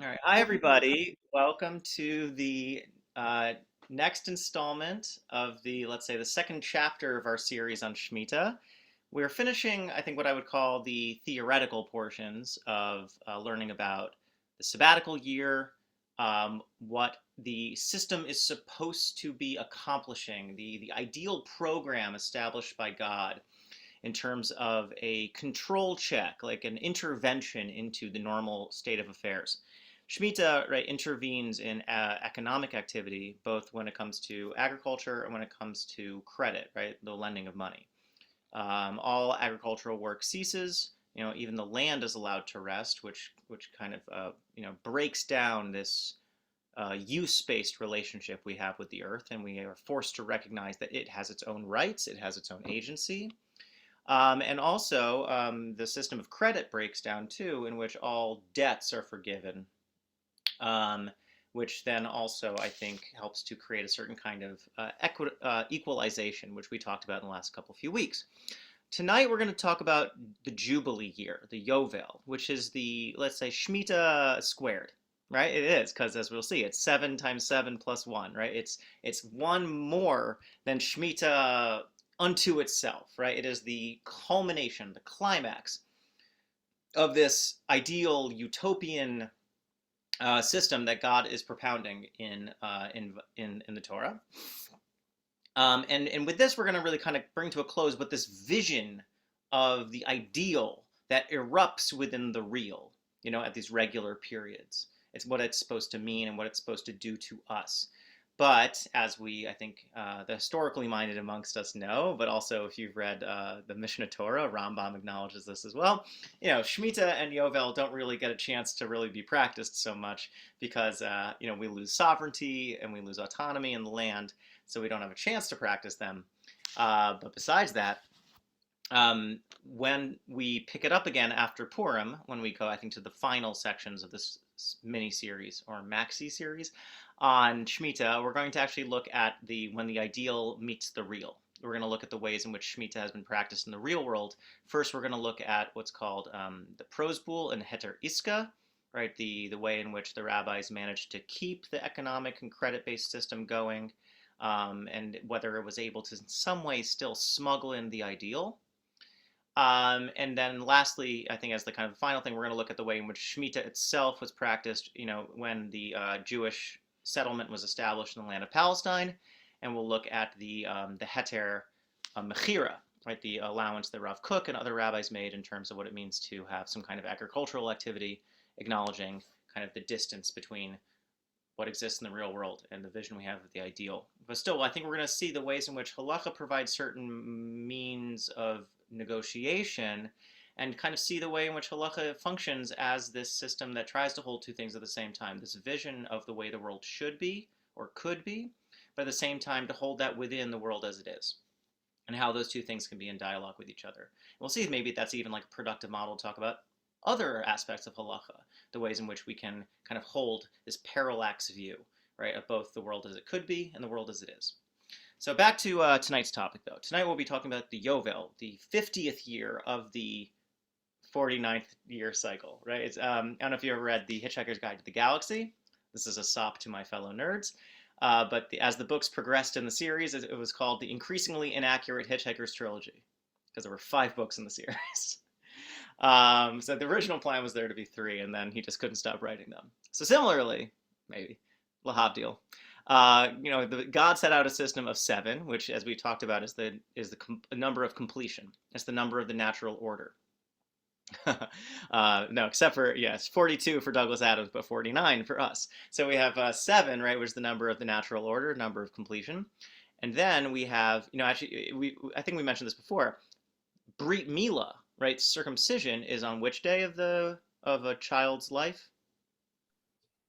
All right. Hi, everybody. Welcome to the uh, next installment of let's say, the second chapter of our series on Shemitah. We're finishing, I think, what I would call the theoretical portions of learning about the sabbatical year, what the system is supposed to be accomplishing, the ideal program established by God in terms of a control check, like an intervention into the normal state of affairs. Shemitah, right, intervenes in economic activity, both when it comes to agriculture and when it comes to credit, right, the lending of money. All agricultural work ceases. Even the land is allowed to rest, which kind of breaks down this use-based relationship we have with the earth, and we are forced to recognize that it has its own rights, it has its own agency, and also, the system of credit breaks down too, in which all debts are forgiven, um, which then also, I think, helps to create a certain kind of equalization, which we talked about in the last few weeks. Tonight, we're going to talk about the Jubilee year, the Yovel, which is the, let's say, Shemitah squared. Right, it is, because as we'll see, it's 7 times 7 plus 1. Right, it's one more than Shemitah unto itself. Right, it is the culmination, the climax of this ideal utopian system that God is propounding in the Torah. And with this, we're going to really kind of bring to a close what this vision of the ideal that erupts within the real, at these regular periods. It's what it's supposed to mean and what it's supposed to do to us. But as I think, the historically minded amongst us know, but also if you've read the Mishnah Torah, Rambam acknowledges this as well. Shemitah and Yovel don't really get a chance to really be practiced so much because, we lose sovereignty and we lose autonomy in the land, so we don't have a chance to practice them. But besides that, when we pick it up again after Purim, when we go, I think, to the final sections of this mini series or maxi series on Shemitah, we're going to actually look at when the ideal meets the real. We're going to look at the ways in which Shemitah has been practiced in the real world. First, we're going to look at what's called the prosbul and heter iska, right? The way in which the rabbis managed to keep the economic and credit-based system going, and whether it was able to in some way still smuggle in the ideal. And then lastly, I think as the kind of final thing, we're going to look at the way in which Shemitah itself was practiced, when the Jewish settlement was established in the land of Palestine. And we'll look at the heter mechira, right, the allowance that Rav Kook and other rabbis made in terms of what it means to have some kind of agricultural activity, acknowledging kind of the distance between what exists in the real world and the vision we have of the ideal. But still, I think we're going to see the ways in which halacha provides certain means of negotiation, and kind of see the way in which halacha functions as this system that tries to hold two things at the same time: this vision of the way the world should be or could be, but at the same time to hold that within the world as it is, and how those two things can be in dialogue with each other. And we'll see if maybe that's even like a productive model to talk about other aspects of halacha, the ways in which we can kind of hold this parallax view, right, of both the world as it could be and the world as it is. So back to tonight's topic, though. Tonight we'll be talking about the Yovel, the 50th year of the 49th year cycle, right? I don't know if you ever read The Hitchhiker's Guide to the Galaxy. This is a sop to my fellow nerds. But as the books progressed in the series, it was called the Increasingly Inaccurate Hitchhiker's Trilogy, because there were 5 books in the series. So the original plan was there to be 3, and then he just couldn't stop writing them. So similarly, maybe, Lahavdil, God set out a system of 7, which, as we talked about, is the number of completion. It's the number of the natural order. No, except for, yes, 42 for Douglas Adams, but 49 for us. So we have 7, right, which is the number of the natural order, number of completion. And then we have, actually, I think we mentioned this before, Brit Mila, right? Circumcision is on which day of a child's life?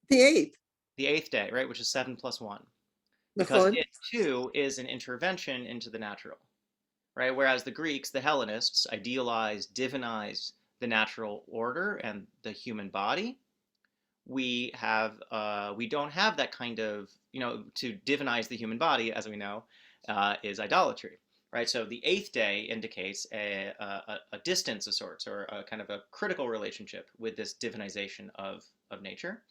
The eighth, The 8th day, right? Which is 7 plus 1. the Because fun. it too is an intervention into the natural, right? Whereas the Greeks, the Hellenists, idealized, divinized the natural order and the human body. We don't have that kind of, to divinize the human body, as we know, is idolatry, right? So the eighth day indicates a distance of sorts, or a kind of a critical relationship with this divinization of nature.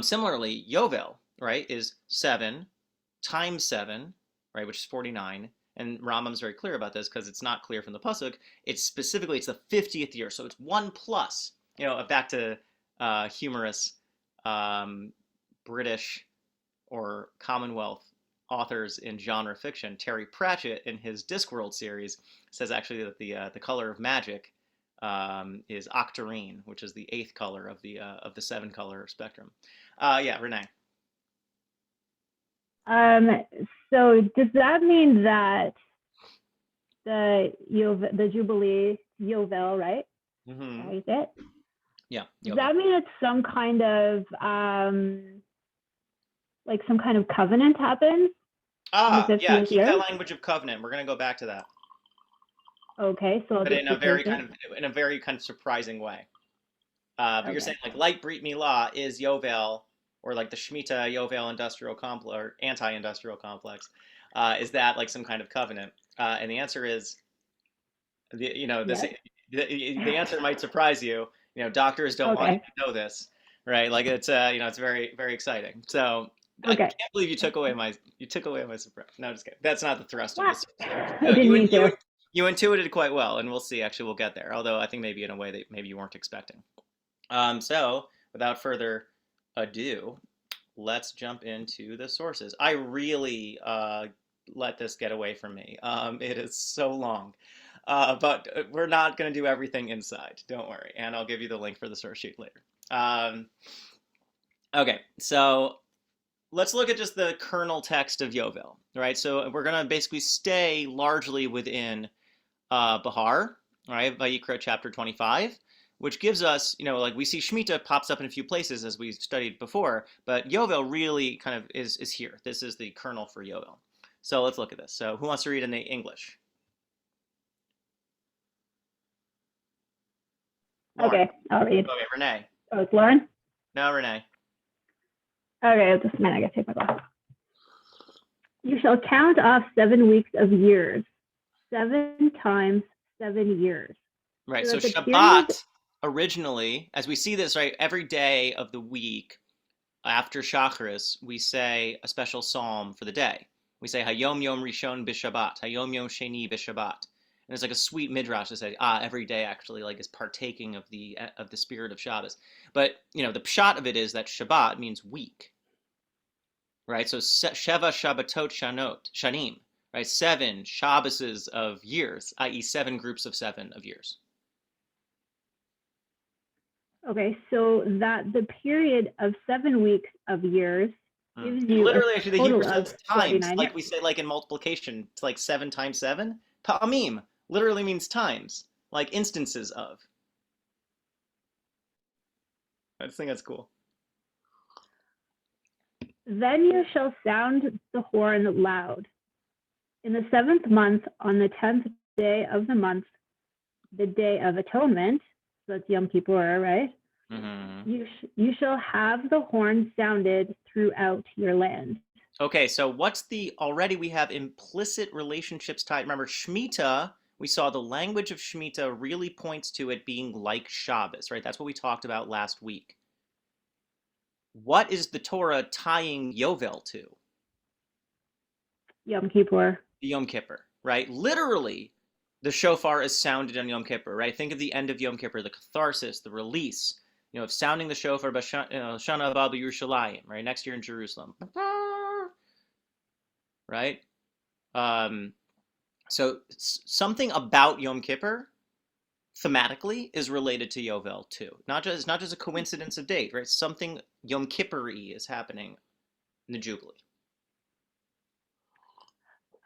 Similarly, Yovel, right, is 7 times 7, right, which is 49. And Rambam's very clear about this because it's not clear from the pasuk. It's the 50th year, so it's 1 plus. Back to humorous British or Commonwealth authors in genre fiction. Terry Pratchett, in his Discworld series, says actually that the color of magic is octarine, which is the 8th color of the 7-color spectrum. Yeah, Renee. So does that mean that the Jubilee Yovel, right? Mm-hmm. Is it? Yeah. Does that mean it's some kind of like some kind of covenant happens? Yeah. Keep that language of covenant. We're gonna go back to that. Okay, so but in a very kind of surprising way. But you're saying like Brit Milah is Yovel, or like the Shemitah Yovel industrial complex or anti-industrial complex. Is that like some kind of covenant? And the answer is, the answer might surprise you. Doctors don't want you to know this, right? Like it's it's very, very exciting. So I can't believe you took away my surprise. No, I'm just kidding. That's not the thrust of this. I didn't mean to. You intuited quite well, and we'll see. Actually, we'll get there. Although I think maybe in a way that maybe you weren't expecting. So without further ado, let's jump into the sources. I really let this get away from me. It is so long. But we're not going to do everything inside. Don't worry. And I'll give you the link for the source sheet later. Okay, so let's look at just the kernel text of Yovel, right? So we're going to basically stay largely within Bahar, right? Vayikra chapter 25, which gives us, like we see Shemitah pops up in a few places as we studied before, but Yovel really kind of is here. This is the kernel for Yovel. So let's look at this. So who wants to read in the English? Lauren. Okay, I'll read. Okay, Renee. Oh, it's Lauren? No, Renee. Okay, just a minute, I gotta take my glasses. You shall count off 7 weeks of years, 7 times 7 years. Right, so Shabbat originally, as we see this, right, every day of the week after Shacharis, we say a special psalm for the day. We say Hayom Yom Rishon B'Shabbat, Hayom Yom Sheni B'Shabbat. And it's like a sweet midrash to say, every day actually like is partaking of the spirit of Shabbos. But the pshat of it is that Shabbat means week, right? So Sheva Shabbatot Shanim, right? 7 Shabboses of years, i.e., 7 groups of 7 of years. Okay, so that the period of 7 weeks of years gives you literally actually the Hebrew says times, like years. we say like in multiplication, it's like 7 times 7. Pa'amim literally means times, like instances of. I just think that's cool. Then you shall sound the horn loud. In the 7th month, on the 10th day of the month, the day of atonement, so that's Yom Kippur, right? Mm-hmm. You shall have the horn sounded throughout your land. Okay, so we have implicit relationships tied. Remember, Shemitah, we saw the language of Shemitah really points to it being like Shabbos, right? That's what we talked about last week. What is the Torah tying Yovel to? Yom Kippur. Yom Kippur, right? Literally, the shofar is sounded on Yom Kippur, right? Think of the end of Yom Kippur, the catharsis, the release, of sounding the shofar, Shana Haba B'Yerushalayim, right? Next year in Jerusalem, right? So something about Yom Kippur thematically is related to Yovel too. Not just a coincidence of date, right? Something Yom Kippur-y is happening in the Jubilee.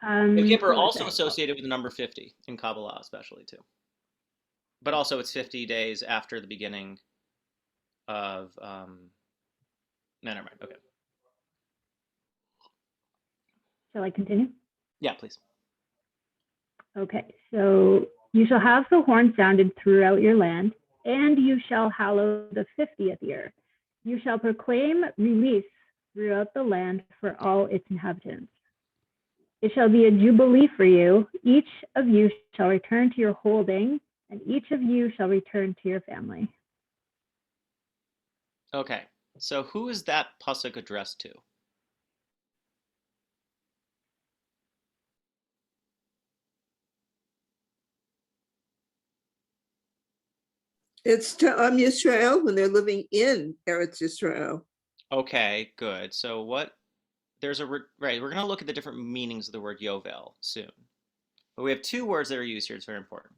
Yom Kippur also associated with the number 50 in Kabbalah, especially too. But also, it's 50 days after the beginning of. No, never mind. Okay. Shall I continue? Yeah, please. Okay, so you shall have the horn sounded throughout your land, and you shall hallow the 50th year. You shall proclaim release throughout the land for all its inhabitants. It shall be a jubilee for you. Each of you shall return to your holding, and each of you shall return to your family. Okay, so who is that pasuk addressed to? It's to Yisrael when they're living in Eretz Yisrael. Okay, good. So what? There's a right. We're going to look at the different meanings of the word Yovel soon, but we have two words that are used here. It's very important.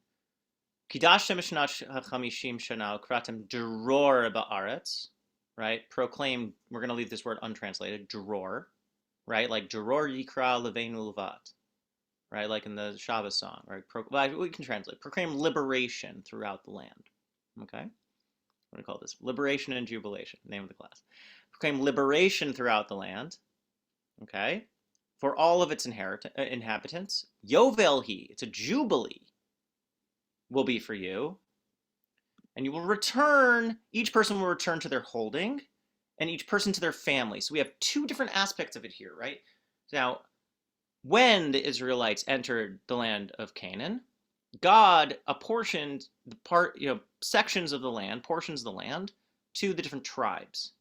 Kidashtem shnat chamishim shana kratem dror ba'aretz. Right. Proclaim. We're going to leave this word untranslated. Dror. Right. Like dror yikra levenu levat. Right. Like in the Shabbos song. Right. Well, we can translate. Proclaim liberation throughout the land. Okay. What do we call this? Liberation and Jubilation, name of the class. Proclaim liberation throughout the land, okay, for all of its inhabitants. Yovel he, it's a jubilee, will be for you. And you will return, each person will return to their holding, and each person to their family. So we have two different aspects of it here, right? Now, when the Israelites entered the land of Canaan, God apportioned the sections of the land, portions of the land, to the different tribes.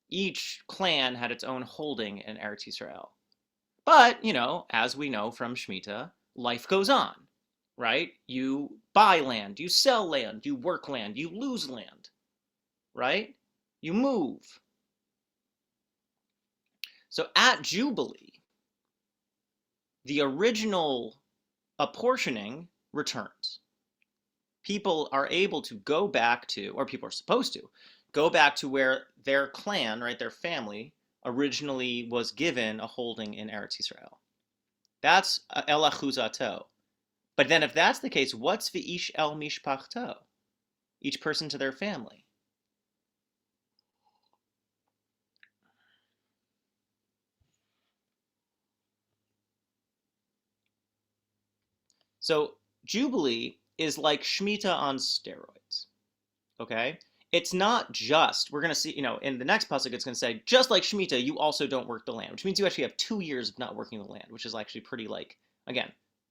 Each clan had its own holding in Eretz Yisrael. But, as we know from Shemitah, life goes on, right? You buy land, you sell land, you work land, you lose land, right? You move. So at Jubilee, the original apportioning returns. People are able to go back to, or people are supposed to, go back to where their clan, right, their family, originally was given a holding in Eretz Yisrael. That's el achuzato. But then if that's the case, what's v'ish el mishpachto? Each person to their family. So Jubilee is like Shemitah on steroids, okay? It's not just, we're going to see, in the next pasuk, it's going to say, just like Shemitah, you also don't work the land, which means you actually have 2 years of not working the land, which is actually pretty, again,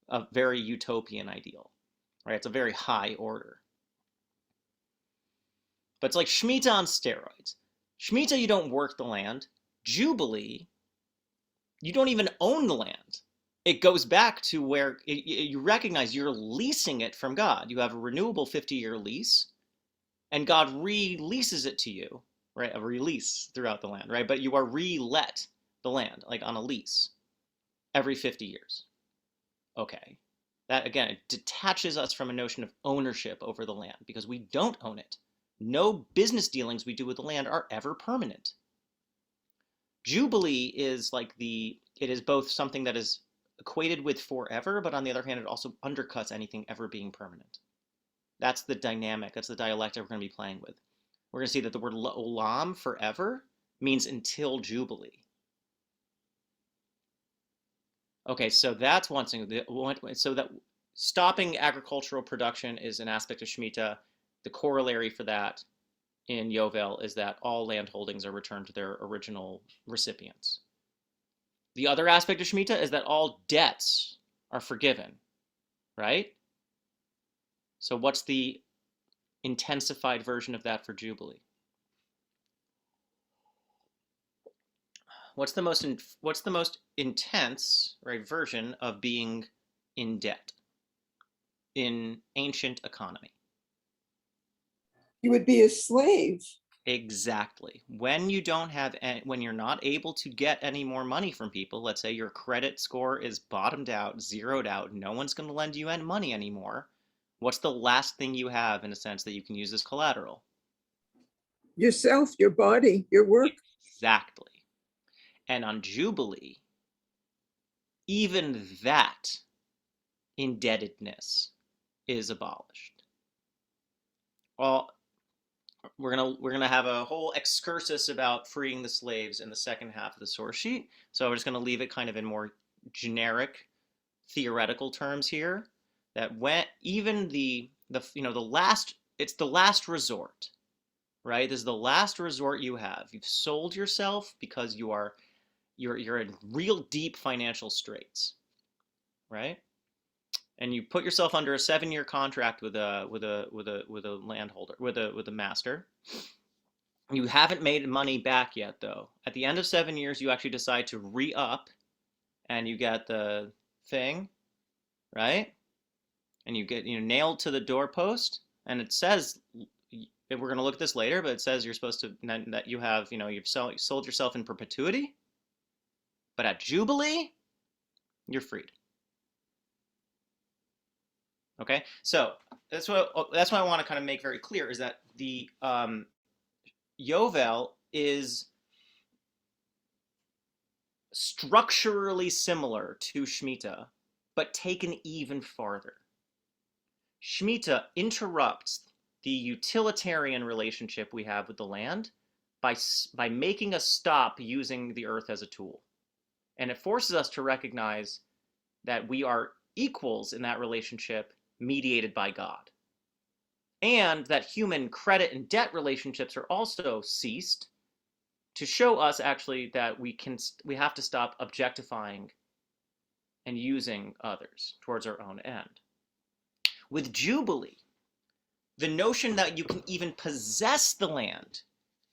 a very utopian ideal, right? It's a very high order. But it's like Shemitah on steroids. Shemitah, you don't work the land. Jubilee, you don't even own the land. It goes back to where you recognize you're leasing it from God. You have a renewable 50-year lease, and God releases it to you, right? A release throughout the land, right? But you are re-let the land, like on a lease, every 50 years. Okay. That, again, it detaches us from a notion of ownership over the land because we don't own it. No business dealings we do with the land are ever permanent. Jubilee is it is both something that is equated with forever, but on the other hand, it also undercuts anything ever being permanent. That's the dynamic, that's the dialectic we're going to be playing with. We're going to see that the word olam, forever, means until Jubilee. Okay, so that's one thing. So that stopping agricultural production is an aspect of Shemitah. The corollary for that in Yovel is that all land holdings are returned to their original recipients. The other aspect of Shemitah is that all debts are forgiven, right? So what's the intensified version of that for Jubilee? What's the most intense, right, version of being in debt in ancient economy? You would be a slave. Exactly. When when you're not able to get any more money from people, let's say your credit score is bottomed out, zeroed out, no one's going to lend you any money anymore. What's the last thing you have, in a sense, that you can use as collateral? Yourself, your body, your work. Exactly. And on Jubilee, even that indebtedness is abolished. Well, we're gonna have a whole excursus about freeing the slaves in the second half of the source sheet. So we're just gonna leave it kind of in more generic theoretical terms here. That when even the last, it's the last resort, right? This is the last resort you have. You've sold yourself because you are you're in real deep financial straits, right? And you put yourself under a 7-year contract with a landholder, with a master. You haven't made money back yet, though. At the end of 7 years, you actually decide to re-up, and you get the thing, right? And you get nailed to the doorpost, and it says, we're going to look at this later, but it says you're supposed to, that you have, you've sold yourself in perpetuity, but at Jubilee, you're freed. Okay, so that's what I want to kind of make very clear, is that the Yovel is structurally similar to Shemitah, but taken even farther. Shemitah interrupts the utilitarian relationship we have with the land by making us stop using the earth as a tool. And it forces us to recognize that we are equals in that relationship mediated by God. And that human credit and debt relationships are also ceased, to show us actually that we have to stop objectifying and using others towards our own end. With Jubilee, the notion that you can even possess the land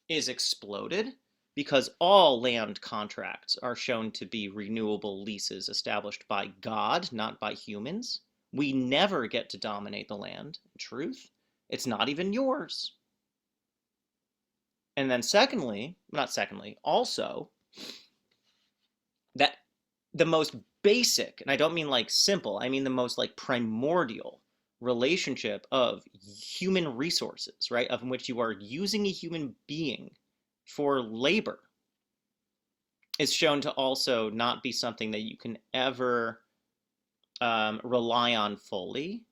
is exploded, because all land contracts are shown to be renewable leases established by God, not by humans. We never get to dominate the land, in truth. It's not even yours. And then also, that the most basic, and I don't mean like simple, I mean the most like primordial relationship of human resources, right, of which you are using a human being for labor, is shown to also not be something that you can ever rely on fully,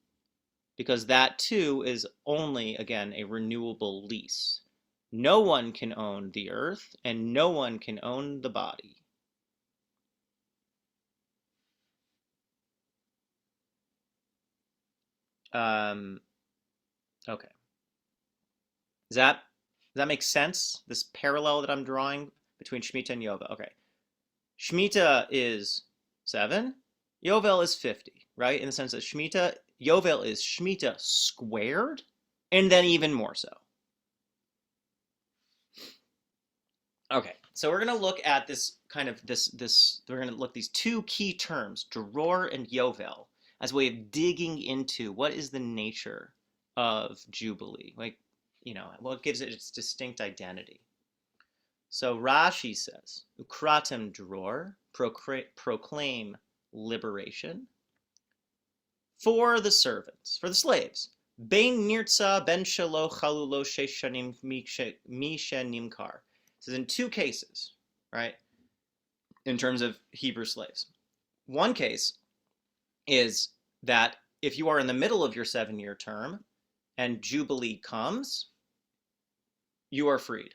because that too is only, again, a renewable lease. No one can own the earth, and no one can own the body. Okay. Does that make sense? This parallel that I'm drawing between Shemitah and Yovel. Okay. Shemitah is 7. Yovel is 50, right? In the sense that Yovel is Shemitah squared, and then even more so. Okay, so we're going to look at this kind of we're going to look at these two key terms, Dror and Yovel, as a way of digging into what is the nature of Jubilee, like, what gives it its distinct identity. So Rashi says, Ukratem Dror, proclaim liberation for the servants, for the slaves. Bein nirtza ben shelo chalulo sheshanim mishe nimkar. This is in two cases, right, in terms of Hebrew slaves. One case is that if you are in the middle of your 7-year term and Jubilee comes, you are freed.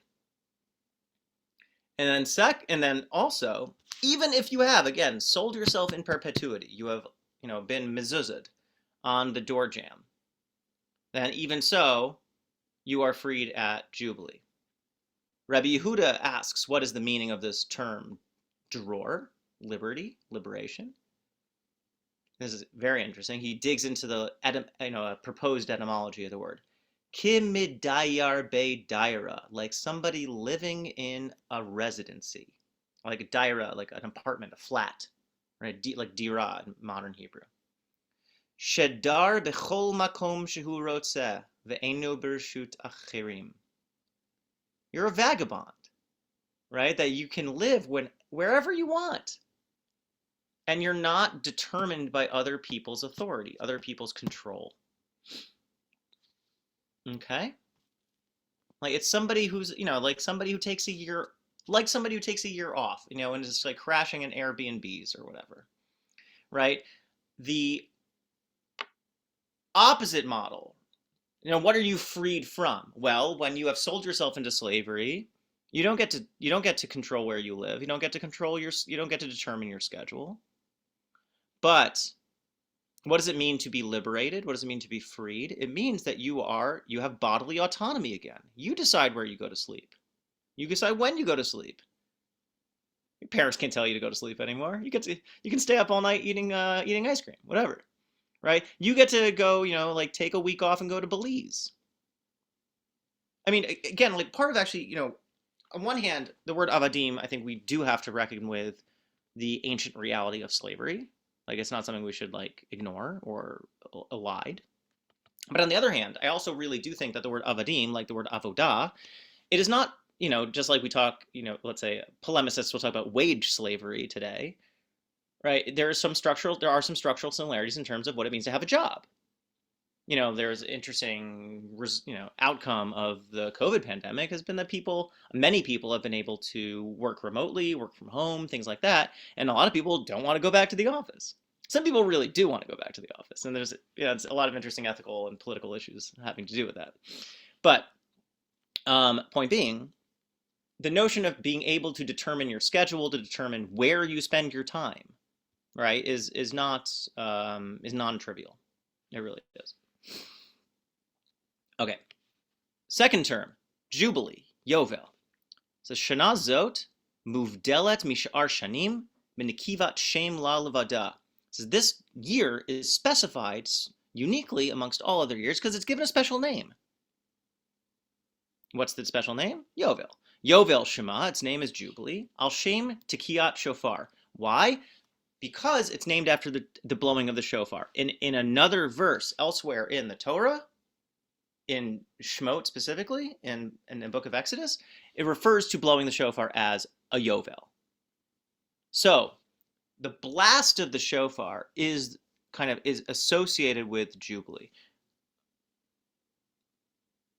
And then also, even if you have, again, sold yourself in perpetuity, you have, been mezuzah on the door jamb, then even so, you are freed at Jubilee. Rabbi Yehuda asks, what is the meaning of this term, dror, liberty, liberation? This is very interesting. He digs into the proposed etymology of the word. Kimidayar be daira, like somebody living in a residency, like a daira, like an apartment, a flat, right? Like dira in modern Hebrew. Shedar bechol makom shehu rotzeh ve'eno bershut achirim. You're a vagabond, right? That you can live wherever you want, and you're not determined by other people's authority, other people's control. Okay? Like, it's somebody who's, like somebody who takes a year, off, and is like crashing in Airbnbs or whatever, right? The opposite model, what are you freed from? Well, when you have sold yourself into slavery, you don't get to control where you live. You don't get to determine your schedule. But what does it mean to be liberated? What does it mean to be freed? It means that you have bodily autonomy again. You decide where you go to sleep. You decide when you go to sleep. Your parents can't tell you to go to sleep anymore. You can stay up all night eating ice cream, whatever, right? You get to go, like take a week off and go to Belize. I mean, again, like part of actually, on one hand, the word avadim, I think we do have to reckon with the ancient reality of slavery. Like it's not something we should like ignore or elide. But on the other hand, I also really do think that the word avadim, like the word avodah, it is not, just like we talk, let's say polemicists will talk about wage slavery today, right? There are some structural similarities in terms of what it means to have a job. There's interesting, outcome of the COVID pandemic has been that many people have been able to work remotely, work from home, things like that. And a lot of people don't want to go back to the office. Some people really do want to go back to the office. And there's, it's a lot of interesting ethical and political issues having to do with that. But point being, the notion of being able to determine your schedule, to determine where you spend your time, right, is non-trivial. It really is. Okay. Second term, Jubilee, Yovel. So Shana Zot, Muvdelet Mishar Shanim, Minikivat Shem La Levada. Says this year is specified uniquely amongst all other years because it's given a special name. What's the special name? Yovel. Yovel Shema, its name is Jubilee. Al Shem Tekiyat Shofar. Why? Because it's named after the blowing of the shofar. In another verse elsewhere in the Torah, in Shemot specifically, in the book of Exodus, it refers to blowing the shofar as a Yovel. So the blast of the shofar is associated with Jubilee.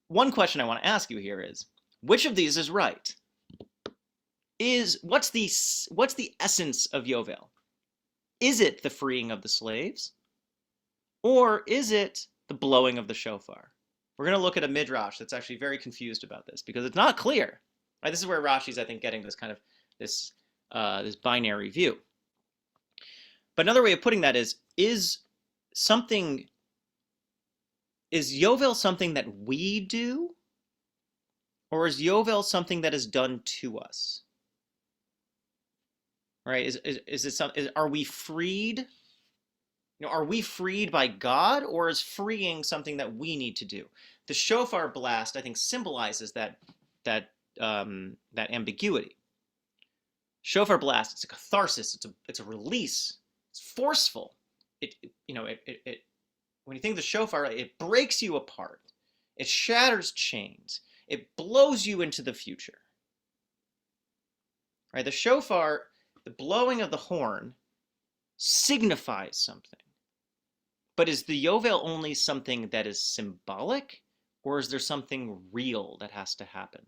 One question I want to ask you here is, which of these is right? What's the essence of Yovel? Is it the freeing of the slaves? Or is it the blowing of the shofar? We're going to look at a midrash that's actually very confused about this because it's not clear. Right? This is where Rashi's, I think, getting this kind of this binary view. But another way of putting that is Yovel something that we do, or is Yovel something that is done to us? Right? Are we freed? Are we freed by God, or is freeing something that we need to do? The shofar blast, I think, symbolizes that ambiguity. Shofar blast, it's a catharsis. It's a release. It's forceful. When you think of the shofar, it breaks you apart. It shatters chains. It blows you into the future. Right? The shofar, the blowing of the horn, signifies something. But is the Yovel only something that is symbolic, or is there something real that has to happen?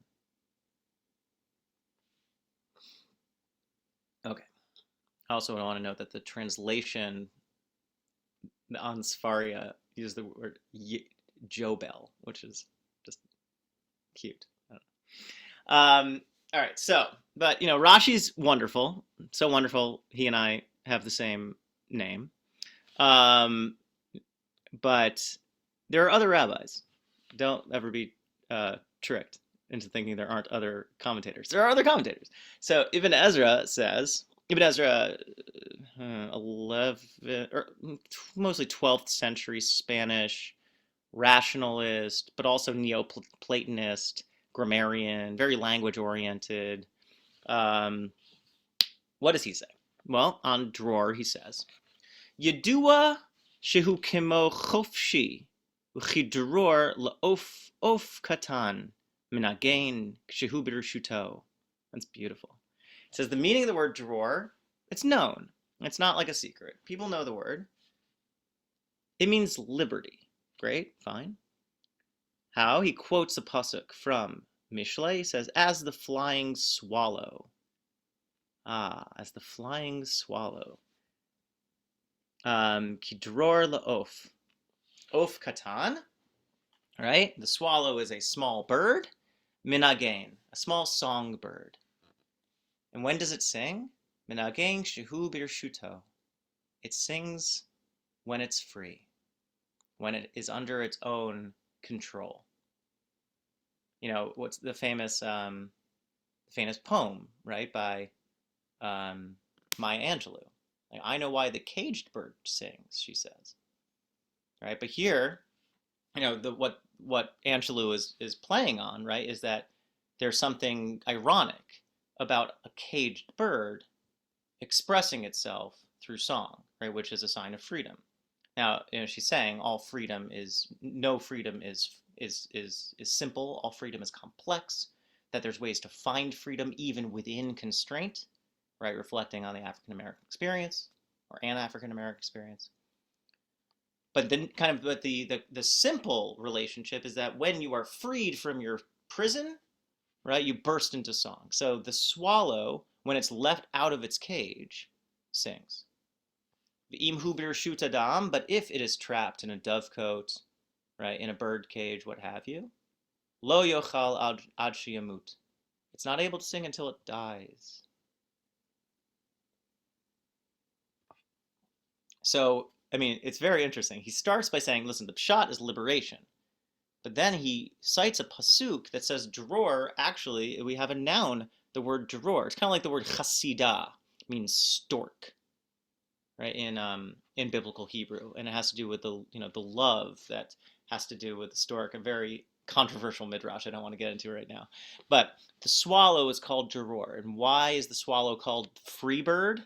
Okay. Also, I want to note that the translation on Sfaria uses the word Jobel, which is just cute. I don't know. All right, but Rashi's wonderful, so wonderful. He and I have the same name, but there are other rabbis. Don't ever be tricked into thinking there aren't other commentators. There are other commentators. So Ibn Ezra 11 or mostly 12th century Spanish rationalist, but also Neoplatonist, grammarian, very language oriented. What does he say? Well, on Dror he says, Yedua shehu kemo chofshi uchidror laof katan minagain shehu b'rishuto. That's beautiful. It says the meaning of the word dror, it's known. It's not like a secret. People know the word. It means liberty. Great, fine. How? He quotes a pasuk from Mishle. He says, as the flying swallow. As the flying swallow. Kidror laof. Of katan. Right? The swallow is a small bird. Minagain, a small songbird. And when does it sing? Minagain shehu birshuto. It sings when it's free, when it is under its own control. What's the famous poem, right, by Maya Angelou. Like, I know why the caged bird sings, she says. Right? But here, what Angelou is playing on, right, is that there's something ironic about a caged bird expressing itself through song, right, which is a sign of freedom. Now, she's saying no freedom is simple. All freedom is complex. That there's ways to find freedom even within constraint, right? Reflecting on the African American experience or an African American experience. But then, the simple relationship is that when you are freed from your prison, right, you burst into song. So the swallow, when it's left out of its cage, sings. But if it is trapped in a dovecote, right, in a bird cage, what have you, lo yochal ad sheyamut. It's not able to sing until it dies. So, I mean, it's very interesting. He starts by saying, listen, the pshat is liberation. But then he cites a pasuk that says dror. Actually, we have a noun, the word dror. It's kind of like the word chasidah, means stork, right, in biblical Hebrew, and it has to do with the love that has to do with the stork. A very controversial midrash I don't want to get into right now. But the swallow is called dror, and why is the swallow called free bird?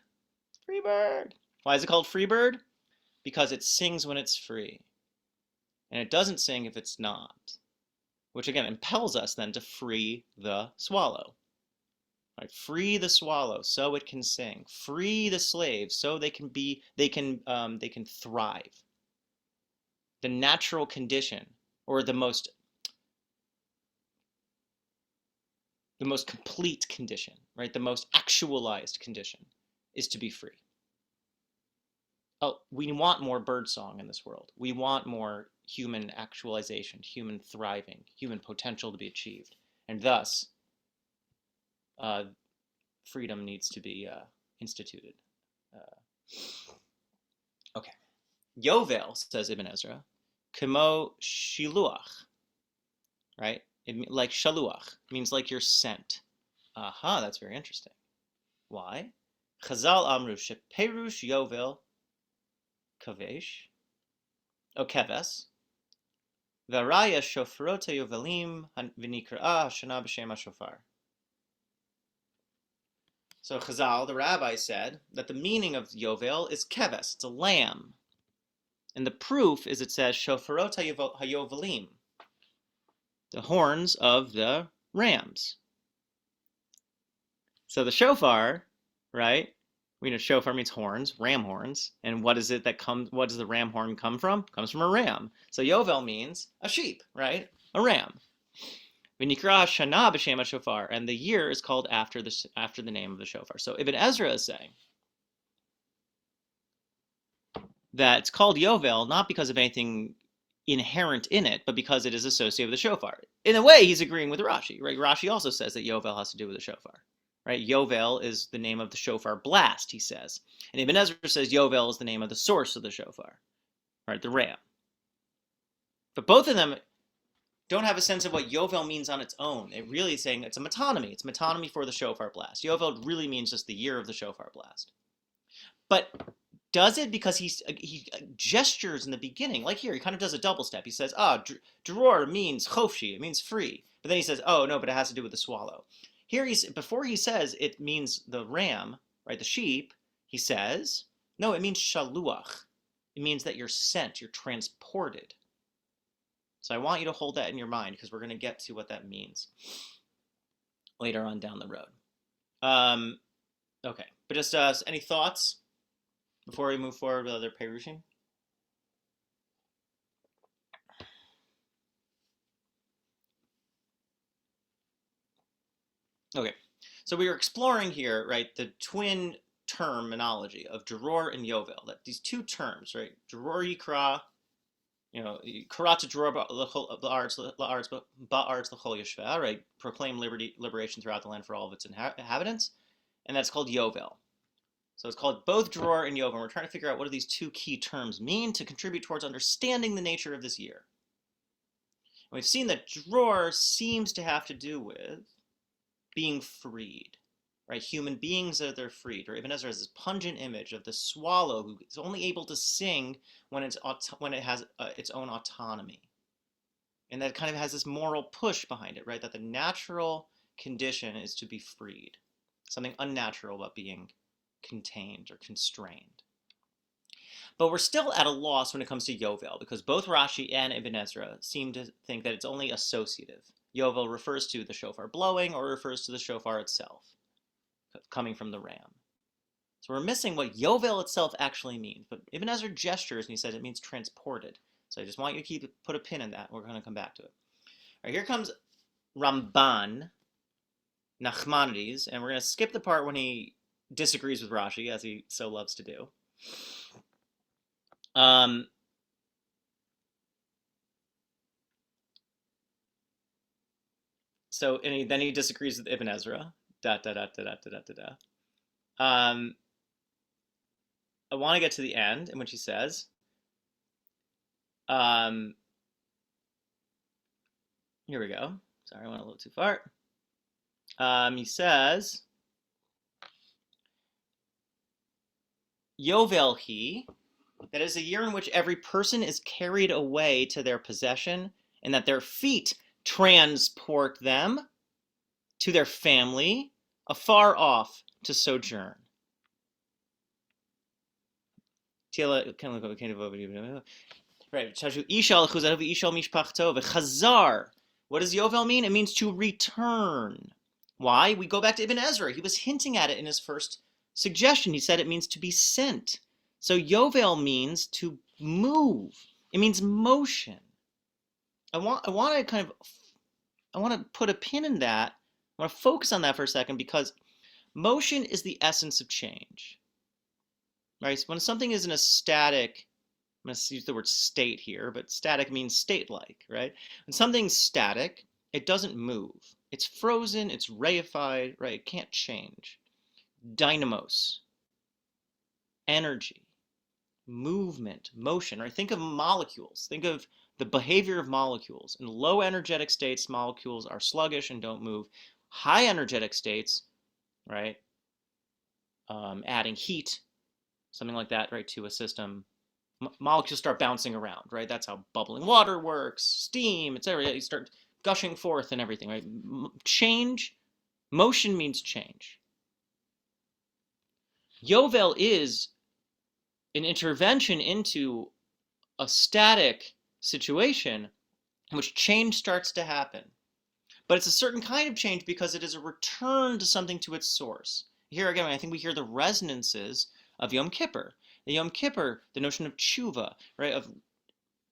Free bird. Why is it called free bird? Because it sings when it's free, and it doesn't sing if it's not, which again impels us then to free the swallow. Right? Free the swallow so it can sing. Free the slave so they can thrive. The natural condition, or the most complete condition, right? The most actualized condition is to be free. Oh, we want more birdsong in this world. We want more human actualization, human thriving, human potential to be achieved, and thus freedom needs to be instituted. Okay. Yovel, says Ibn Ezra, kemo shiluach, right? Like shaluach, means like you're sent. Aha, that's very interesting. Why? Chazal amru sheperush Yovel kavesh, o keves, v'araya shofrot yovelim v'nikra'ah hashana b'shem hashofar. So Chazal, the rabbi, said that the meaning of Yovel is keves, it's a lamb. And the proof is it says shofarot hayovelim, the horns of the rams. So the shofar, right? We know shofar means horns, ram horns. And what is it that comes? What does the ram horn come from? It comes from a ram. So Yovel means a sheep, right? A ram. V'nikra shana b'shem hashofar, and the year is called after the name of the shofar. So Ibn Ezra is saying that it's called Yovel not because of anything inherent in it, but because it is associated with the shofar. In a way, he's agreeing with Rashi, right? Rashi also says that Yovel has to do with the shofar, right? Yovel is the name of the shofar blast, he says. And Ibn Ezra says Yovel is the name of the source of the shofar, right? The ram. But both of them don't have a sense of what Yovel means on its own. It really is saying it's a metonymy. It's metonymy for the shofar blast. Yovel really means just the year of the shofar blast. But does it because he gestures in the beginning, like here, he kind of does a double step. He says, dror means chofshi, it means free. But then he says, oh, no, but it has to do with the swallow. Here, before he says it means the ram, right, the sheep, he says, no, it means shaluach. It means that you're sent, you're transported. So I want you to hold that in your mind because we're going to get to what that means later on down the road. Okay, but just any thoughts before we move forward with other perushim? Okay, so we are exploring here, right, the twin terminology of dror and yovel. That these two terms, right, dror yikra, Karat dror ba'aretz l'chol yeshveh, right, proclaim liberation throughout the land for all of its inhabitants, and that's called yovel. So it's called both dror and yovel. And we're trying to figure out what do these two key terms mean to contribute towards understanding the nature of this year. And we've seen that dror seems to have to do with being freed. right? Human beings that they're freed. Or Ibn Ezra has this pungent image of the swallow who is only able to sing when it has its own autonomy, and that kind of has this moral push behind it, right? That the natural condition is to be freed, something unnatural about being contained or constrained. But we're still at a loss when it comes to Yovel, because both Rashi and Ibn Ezra seem to think that it's only associative. Yovel refers to the shofar blowing or refers to the shofar itself, coming from the ram. So we're missing what Yovel itself actually means. But Ibn Ezra gestures and he says it means transported. So I just want you to put a pin in that. We're going to come back to it. All right, here comes Ramban, Nachmanides, and we're going to skip the part when he disagrees with Rashi, as he so loves to do. So then he disagrees with Ibn Ezra. I want to get to the end in which he says, here we go. Sorry, I went a little too far. He says, Yovel he, that is a year in which every person is carried away to their possession, and that their feet transport them to their family, afar off to sojourn. Right. What does Yovel mean? It means to return. Why? We go back to Ibn Ezra. He was hinting at it in his first suggestion. He said it means to be sent. So Yovel means to move. It means motion. I want to put a pin in that. I want to focus on that for a second, because motion is the essence of change. Right? So when something is in a static, I'm going to use the word state here, but static means state-like, right? When something's static, it doesn't move. It's frozen, it's reified, right? It can't change. Dynamos, energy, movement, motion, right? Think of molecules. Think of the behavior of molecules. In low energetic states, molecules are sluggish and don't move. High energetic states, right? Adding heat, something like that, right, to a system, molecules start bouncing around, right? That's how bubbling water works, steam, etc. You start gushing forth and everything, right? Change, motion means change. Yovel is an intervention into a static situation in which change starts to happen. But it's a certain kind of change because it is a return to something to its source. Here again, I think we hear the resonances of Yom Kippur. The Yom Kippur, the notion of tshuva, right? Of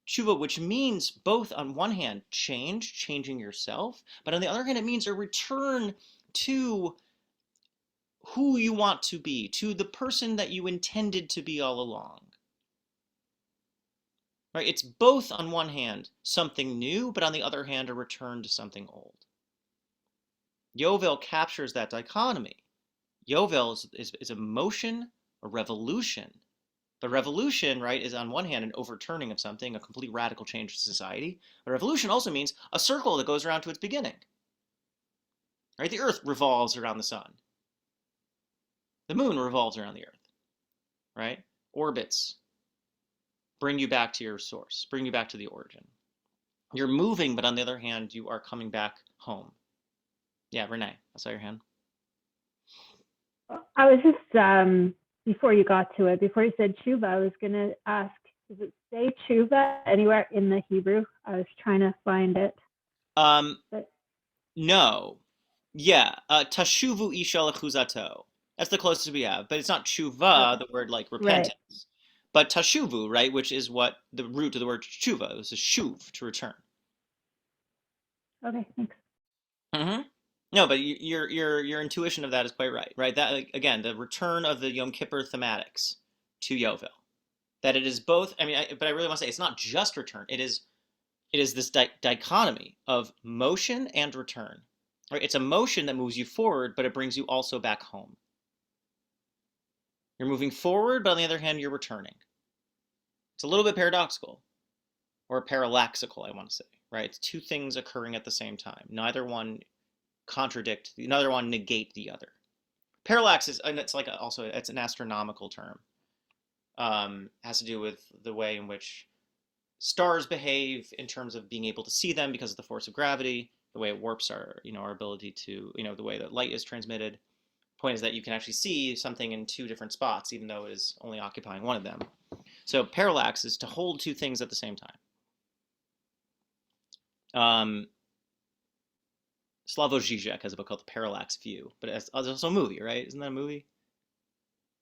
tshuva, which means both on one hand, changing yourself, but on the other hand, it means a return to who you want to be, to the person that you intended to be all along. Right? It's both on one hand something new, but on the other hand a return to something old. Yovel captures that dichotomy. Yovel is a motion, a revolution. The revolution, right, is on one hand an overturning of something, a complete radical change to society. But revolution also means a circle that goes around to its beginning. Right? The Earth revolves around the sun. The moon revolves around the Earth. Right? Orbits bring you back to your source, bring you back to the origin. You're moving, but on the other hand, you are coming back home. Yeah, Renee, I saw your hand. I was just, before you got to it, before you said tshuva, I was going to ask, does it say tshuva anywhere in the Hebrew? I was trying to find it. No. Yeah, tashuvu isha lechuzato. That's the closest we have, but it's not tshuva, the word like repentance. Right. But tashuvu, right, which is what the root of the word tshuva is, shuv, to return. Okay, thanks. Mm-hmm. No, but your intuition of that is quite right, right? That, again, the return of the Yom Kippur thematics to Yovel. That it is both, but I really want to say it's not just return. It is this dichotomy of motion and return. Right? It's a motion that moves you forward, but it brings you also back home. You're moving forward, but on the other hand, you're returning. It's a little bit paradoxical, or parallaxical, I want to say, right? It's two things occurring at the same time. Neither one negate the other. Parallax is, and it's like also it's an astronomical term. Has to do with the way in which stars behave in terms of being able to see them because of the force of gravity, the way it warps our ability to, the way that light is transmitted. Point is that you can actually see something in two different spots, even though it is only occupying one of them. So parallax is to hold two things at the same time. Slavoj Žižek has a book called The Parallax View, but it's also a movie, right? Isn't that a movie?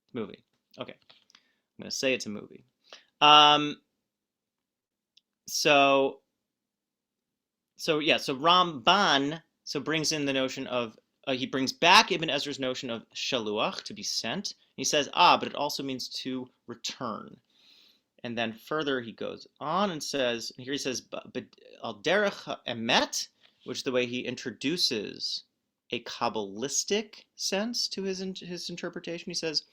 It's a movie. Okay. I'm going to say it's a movie. So Ramban brings in the notion of, he brings back Ibn Ezra's notion of shaluach, to be sent. He says, but it also means to return. And then further he goes on and says, here he says, al derech emet, which is the way he introduces a Kabbalistic sense to his interpretation. He says,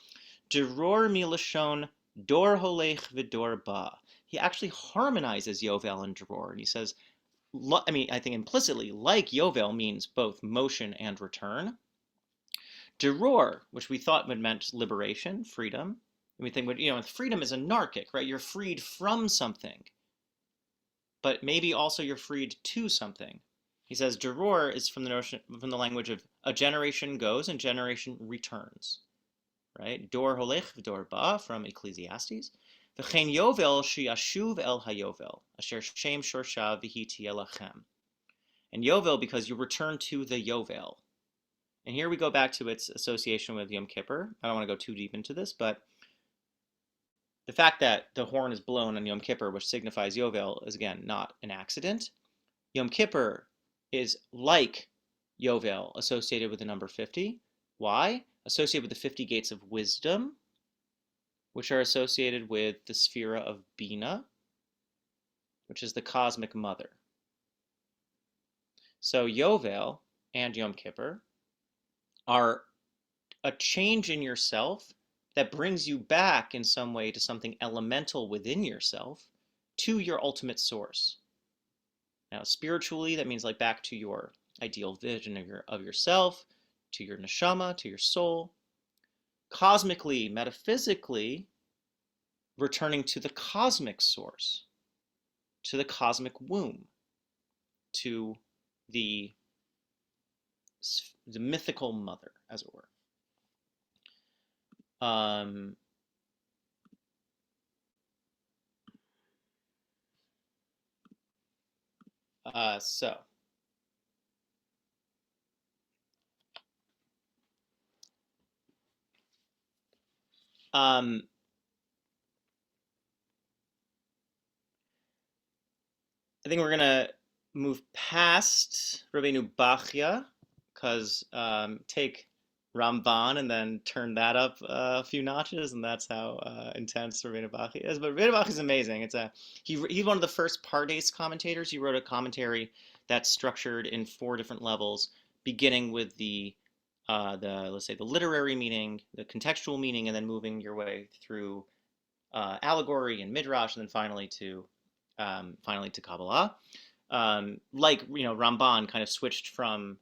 Deror milashon dor holech v'dor ba. He actually harmonizes Yovel and Dror, and he says, I think implicitly, like Yovel means both motion and return. Dror, which we thought would meant liberation, freedom. And we think, freedom is anarchic, right? You're freed from something, but maybe also you're freed to something. He says Dror is from the language of a generation goes and generation returns, right? Dor holech v'dor ba from Ecclesiastes. V'chein Yovel sheyashuv el hayovel, asher shem shorshav v'hi tiyeh lachem. And Yovel, because you return to the Yovel. And here we go back to its association with Yom Kippur. I don't want to go too deep into this, but the fact that the horn is blown on Yom Kippur, which signifies Yovel, is again not an accident. Yom Kippur is like Yovel, associated with the number 50. Why? Associated with the 50 gates of wisdom, which are associated with the Sphira of Bina, which is the cosmic mother. So Yovel and Yom Kippur are a change in yourself that brings you back in some way to something elemental within yourself, to your ultimate source. Now, spiritually, that means like back to your ideal vision of yourself, to your neshama, to your soul. Cosmically, metaphysically, returning to the cosmic source, to the cosmic womb, to the mythical mother, as it were. I think we're gonna move past Rabbeinu Bachya, because take Ramban and then turn that up a few notches, and that's how intense Rabbeinu Bachya is. But Rabbeinu Bachya is amazing. He's one of the first Pardes commentators. He wrote a commentary that's structured in 4 different levels, beginning with the let's say the literary meaning, the contextual meaning, and then moving your way through allegory and midrash, and then finally to Kabbalah. Ramban kind of switched from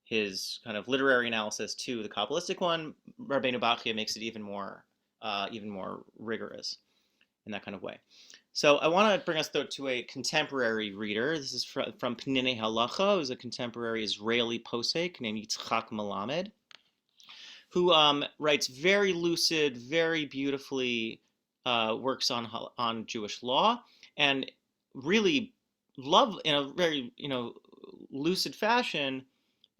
his kind of literary analysis to the Kabbalistic one. Rabbeinu Bachya makes it even more rigorous in that kind of way. So I want to bring us to a contemporary reader. This is from Pninei Halacha, who's a contemporary Israeli posek named Yitzchak Melamed, who writes very lucid, very beautifully, works on Jewish law, and really love in a very lucid fashion,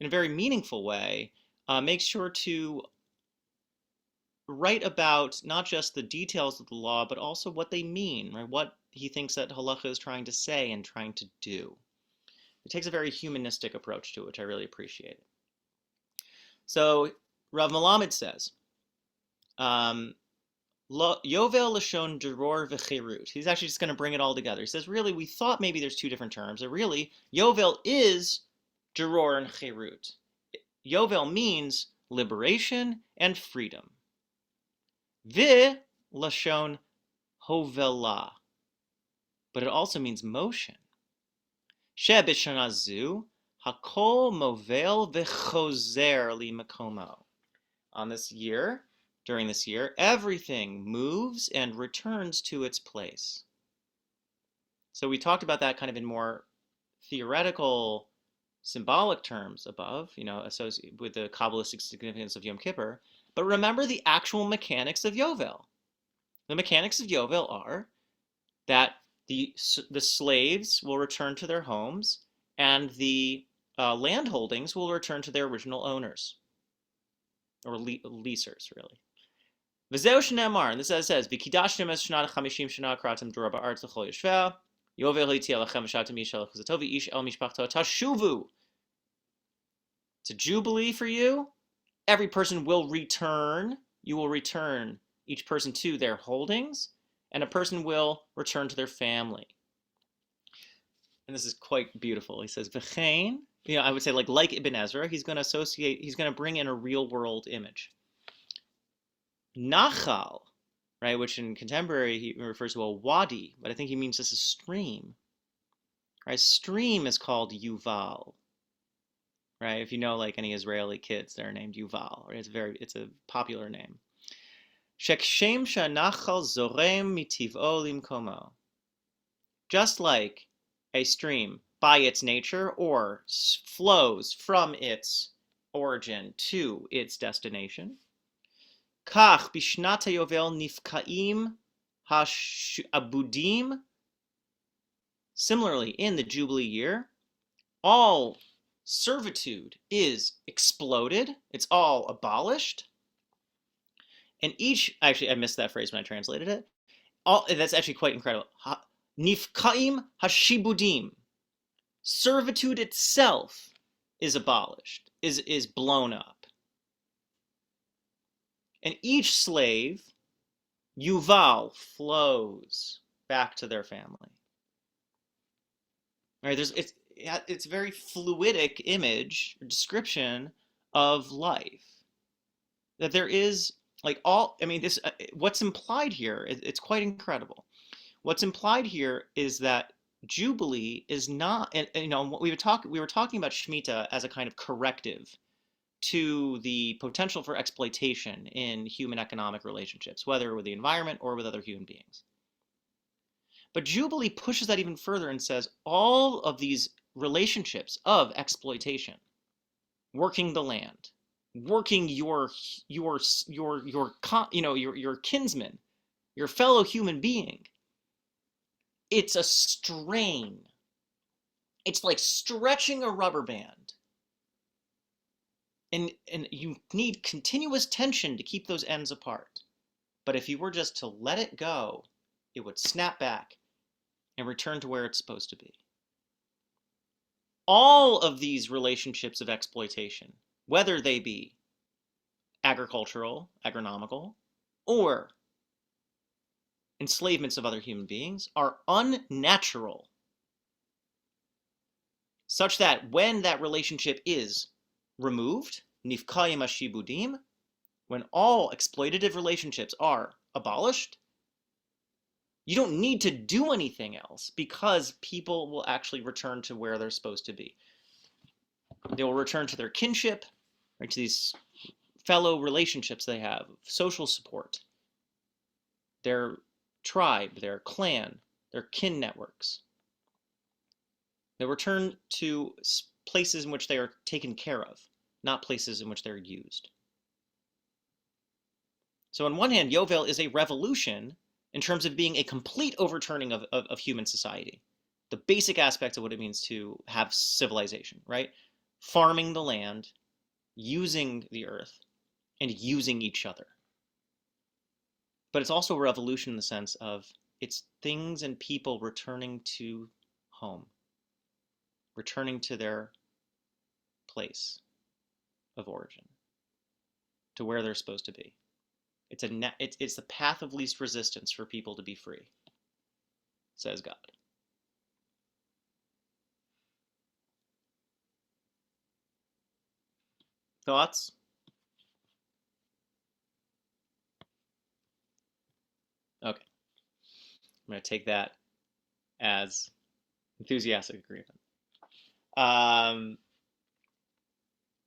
in a very meaningful way, makes sure to write about not just the details of the law, but also what they mean, right? What he thinks that halacha is trying to say and trying to do. It takes a very humanistic approach to it, which I really appreciate. So Rav Melamed says, Yovel Lashon Dror v'Cherut. He's actually just going to bring it all together. He says, really, we thought maybe there's 2 different terms, but really, Yovel is Dror and Cherut. Yovel means liberation and freedom. Vi Lashon Hovela. But it also means motion. She b'shana zu, hakol movel v'chozer li makomo. on this year, during this year, everything moves and returns to its place. So we talked about that kind of in more theoretical, symbolic terms above, associated with the Kabbalistic significance of Yom Kippur. But remember the actual mechanics of Yovel. The mechanics of Yovel are that the slaves will return to their homes and the land holdings will return to their original owners, or leasers, really. V'zeu shenemar, and this says, "V'kidashtem es shnat chamishim shana kratim dura ba'aretz l'chol yeshveh, Yovel hitia lachem v'shatim yishel l'chuzato v'ish el mishpachto tashuvu." It's a jubilee for you. Every person will return. You will return each person to their holdings, and a person will return to their family. And this is quite beautiful. He says, "V'chein," I would say like Ibn Ezra, he's going to bring in a real world image. Nachal, right, which in contemporary he refers to a wadi, but I think he means this is stream. Right, stream is called Yuval. Right, if you know like any Israeli kids, they're named Yuval. Right, it's a popular name. Shekshem shanachal zorem mitiv'o limkomo. Just like a stream, by its nature, or flows from its origin to its destination. Kach bishnat hayovel nifkaim hashabudim. Similarly, in the Jubilee year, all servitude is exploded. It's all abolished. And actually, I missed that phrase when I translated it. That's actually quite incredible. Nifkaim hashibudim. Servitude itself is abolished, is blown up. And each slave, Yuval, flows back to their family. Right? It's a very fluidic image or description of life. That there is what's implied here, it's quite incredible. What's implied here is that Jubilee is not, and we were talking about Shemitah as a kind of corrective to the potential for exploitation in human economic relationships, whether with the environment or with other human beings. But Jubilee pushes that even further and says all of these relationships of exploitation, working the land, working your kinsman, your fellow human being, it's a strain. It's like stretching a rubber band. And you need continuous tension to keep those ends apart. But if you were just to let it go, it would snap back and return to where it's supposed to be. All of these relationships of exploitation, whether they be agricultural, agronomical, or enslavements of other human beings, are unnatural, such that when that relationship is removed, nifkayim hashibudim, when all exploitative relationships are abolished, you don't need to do anything else because people will actually return to where they're supposed to be. They will return to their kinship, right, to these fellow relationships they have, social support, their tribe, their clan, their kin networks. They return to places in which they are taken care of, not places in which they're used. So on one hand, Yovel is a revolution in terms of being a complete overturning of human society. The basic aspects of what it means to have civilization, right? Farming the land, using the earth, and using each other. But it's also a revolution in the sense of it's things and people returning to home, returning to their place of origin, to where they're supposed to be. It's the path of least resistance for people to be free, says God. Thoughts? Okay. I'm going to take that as enthusiastic agreement.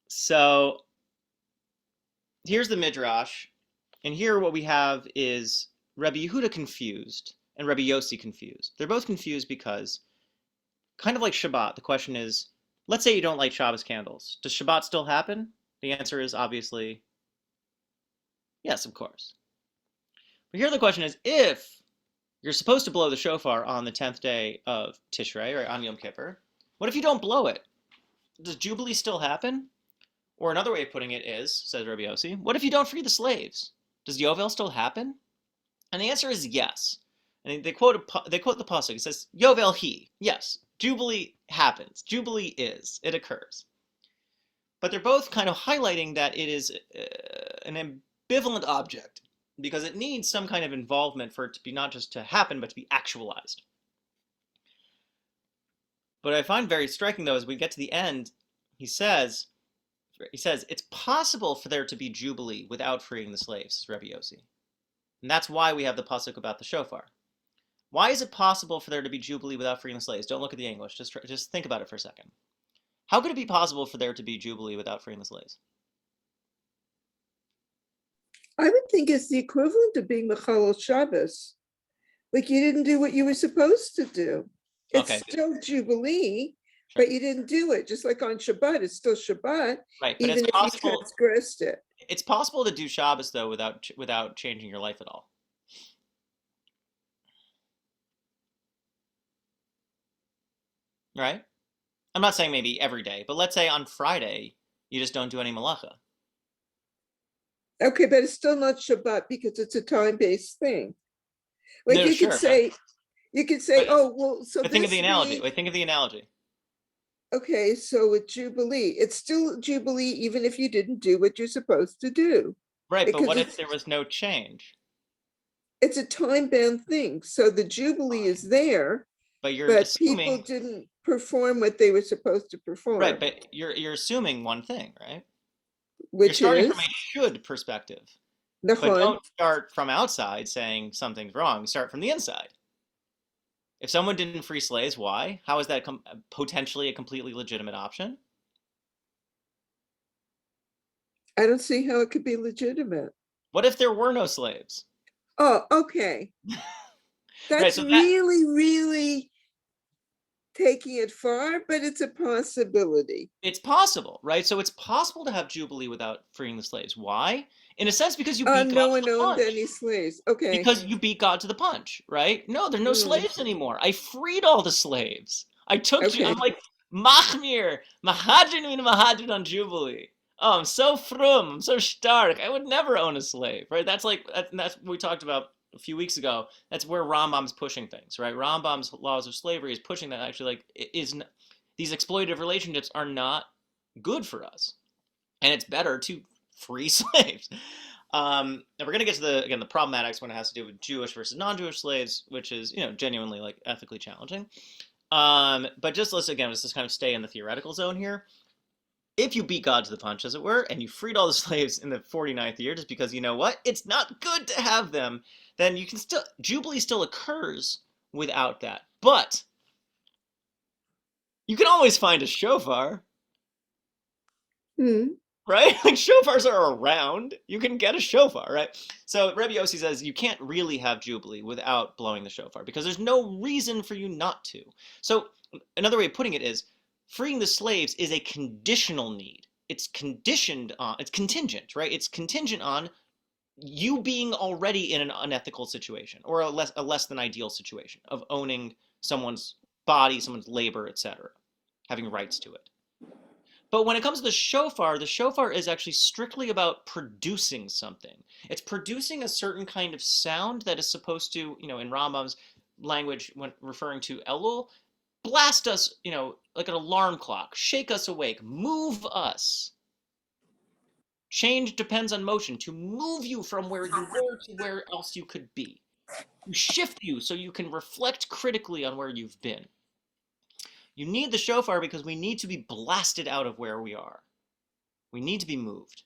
So here's the Midrash, and here what we have is Rabbi Yehuda confused and Rabbi Yossi confused. They're both confused because, kind of like Shabbat, the question is, let's say you don't light Shabbos candles. Does Shabbat still happen? The answer is obviously yes, of course. But here the question is, if you're supposed to blow the shofar on the 10th day of Tishrei, or on Yom Kippur, what if you don't blow it? Does Jubilee still happen? Or another way of putting it is, says Rabbi Yossi, what if you don't free the slaves? Does Yovel still happen? And the answer is yes. And they quote the pasuk. It says, Yovel he. Yes, Jubilee happens. Jubilee is. It occurs. But they're both kind of highlighting that it is an ambivalent object because it needs some kind of involvement for it to be not just to happen, but to be actualized. What I find very striking, though, as we get to the end, he says, it's possible for there to be Jubilee without freeing the slaves, says Rabbi Yossi. And that's why we have the pasuk about the shofar. Why is it possible for there to be Jubilee without freeing the slaves? Don't look at the English. Just think about it for a second. How could it be possible for there to be Jubilee without freeing the slaves? I would think it's the equivalent of being Mechalel Shabbos. Like you didn't do what you were supposed to do. It's Okay. still Jubilee, Sure. but you didn't do it. Just like on Shabbat, it's still Shabbat, Right, but even it's if possible. you transgressed it. It's possible to do Shabbos though without changing your life at all. Right? I'm not saying maybe every day, but let's say on Friday you just don't do any malacha. Okay, but it's still not Shabbat because it's a time-based thing. Like No, you sure, could say, but oh, well, so think of this the analogy. week, Wait, think of the analogy. okay, so with Jubilee, it's still Jubilee even if you didn't do what you're supposed to do. Right, but Because what if there was no change? it's a time-bound thing. So the Jubilee is there, But you're but people assuming, didn't perform what they were supposed to perform. right? But you're assuming one thing, right? You're Which starting is from a should perspective, the but Nachon. don't start from outside saying something's wrong. Start from the inside. If someone didn't free slaves, why? How is that potentially a completely legitimate option? I don't see how it could be legitimate. What if there were no slaves? Oh, okay. Right, That's so that really, really taking it far, but it's a possibility. it's possible, right? So it's possible to have Jubilee without freeing the slaves. Why? In a sense, because you beat God No to one the owned punch. any slaves. Okay. Because you beat God to the punch, right? No, there are no Mm, slaves anymore. I freed all the slaves. I took you. okay. I'm like Machmir, Mahadrin on Jubilee. Oh, I'm so frum. I'm so stark. I would never own a slave, right? That's what we talked about a few weeks ago. That's where Rambam's pushing things, right? Rambam's laws of slavery is pushing that actually, like, these exploitative relationships are not good for us, and it's better to free slaves. And we're going to get to the problematics when it has to do with Jewish versus non-Jewish slaves, which is, genuinely like ethically challenging. But let's just kind of stay in the theoretical zone here. If you beat God to the punch, as it were, and you freed all the slaves in the 49th year, just because you know what, it's not good to have them, then you can still, Jubilee still occurs without that. But you can always find a shofar. Mm. Right? Like shofars are around. You can get a shofar, right? So Rabbi Yossi says you can't really have Jubilee without blowing the shofar because there's no reason for you not to. So another way of putting it is freeing the slaves is a conditional need. It's contingent, right? It's contingent on you being already in an unethical situation or a less than ideal situation of owning someone's body, someone's labor, etc., having rights to it. But when it comes to the shofar is actually strictly about producing something. It's producing a certain kind of sound that is supposed to, in Rambam's language, when referring to Elul, blast us, like an alarm clock, shake us awake, move us. Change depends on motion, to move you from where you were to where else you could be. To shift you so you can reflect critically on where you've been. You need the shofar because we need to be blasted out of where we are. We need to be moved.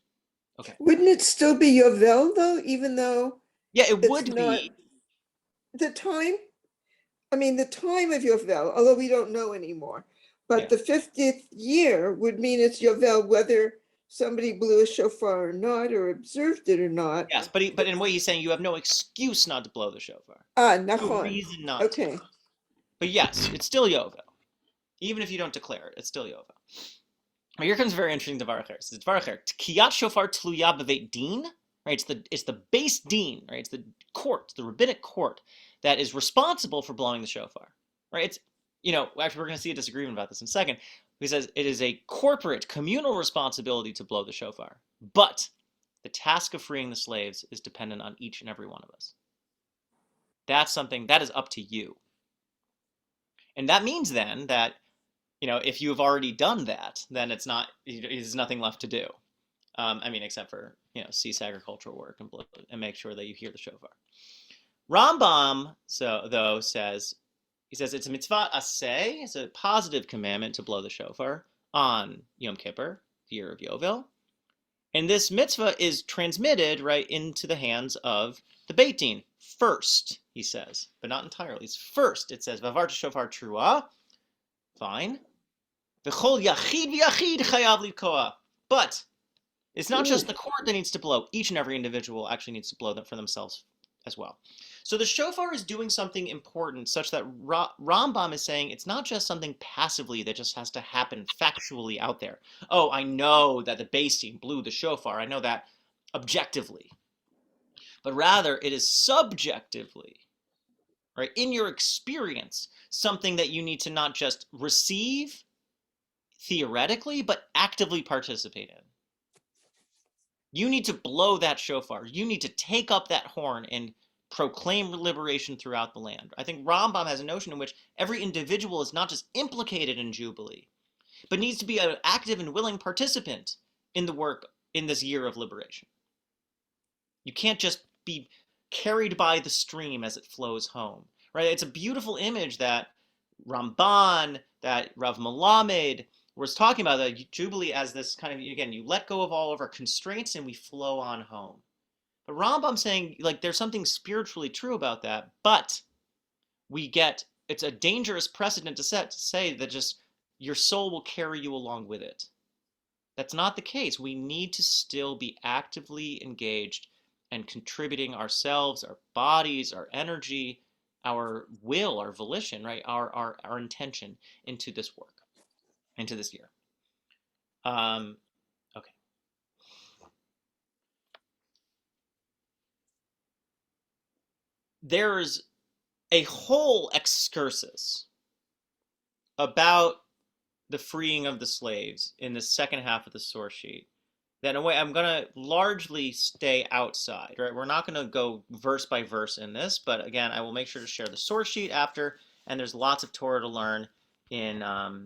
Okay. Wouldn't it still be Yovel though, even though Yeah, it would not be. the time? I mean, the time of Yovel, although we don't know anymore, but Yeah. the 50th year would mean it's Yovel, whether somebody blew a shofar or not, or observed it or not. Yes, but in a way he's saying you have no excuse not to blow the shofar. Ah, No nachon. reason not Okay. to. But yes, it's still Yovel. Even if you don't declare it, it's still Yovel. Now, here comes a very interesting Dvar Acher. It says Dvar Acher, Tkiyat shofar tluya b'veit din. Right, it's the base din, right? It's the court, the rabbinic court that is responsible for blowing the shofar. Right? It's, actually we're going to see a disagreement about this in a second. He says it is a corporate, communal responsibility to blow the shofar, but the task of freeing the slaves is dependent on each and every one of us. That's something that is up to you. And that means then that, if you have already done that, then there's nothing left to do. Except for, cease agricultural work and make sure that you hear the shofar. Rambam, says it's a mitzvah aseh, it's a positive commandment to blow the shofar on Yom Kippur, the year of Yovel. And this mitzvah is transmitted right into the hands of the Beit Din first, he says, but not entirely. It's first. It says, Vavarta shofar trua, fine. V'chol yachid v'yachid chayav litkoa. But it's not just the court that needs to blow. Each and every individual actually needs to blow them for themselves as well. So the shofar is doing something important such that Rambam is saying it's not just something passively that just has to happen factually out there. Oh, I know that the Beis Din blew the shofar. I know that objectively. But rather, it is subjectively, right, in your experience, something that you need to not just receive theoretically, but actively participate in. You need to blow that shofar. You need to take up that horn and proclaim liberation throughout the land. I think Rambam has a notion in which every individual is not just implicated in Jubilee, but needs to be an active and willing participant in the work in this year of liberation. You can't just be carried by the stream as it flows home, right? It's a beautiful image that Ramban, that Rav Melamed was talking about, the Jubilee as this kind of, again, you let go of all of our constraints and we flow on home. But Rambam's saying, there's something spiritually true about that, but it's a dangerous precedent to set, to say that just your soul will carry you along with it. That's not the case. We need to still be actively engaged and contributing ourselves, our bodies, our energy, our will, our volition, right? Our intention into this work, into this year. Okay. There's a whole excursus about the freeing of the slaves in the second half of the source sheet that, in a way, I'm going to largely stay outside, right? We're not going to go verse by verse in this, but again, I will make sure to share the source sheet after, and there's lots of Torah to learn in,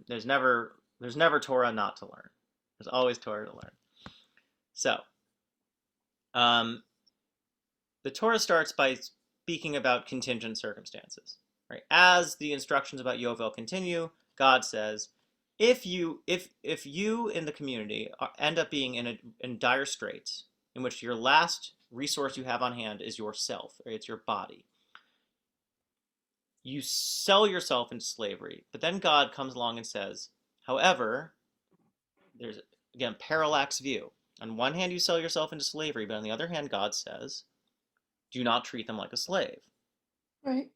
there's never Torah not to learn. There's always Torah to learn. So, the Torah starts by speaking about contingent circumstances, right? As the instructions about Yovel continue, God says, if you in the community end up being in dire straits, in which your last resource you have on hand is yourself, right? It's your body, you sell yourself into slavery. But then God comes along and says, however, there's, again, parallax view. On one hand, you sell yourself into slavery, but on the other hand, God says, do not treat them like a slave. Right.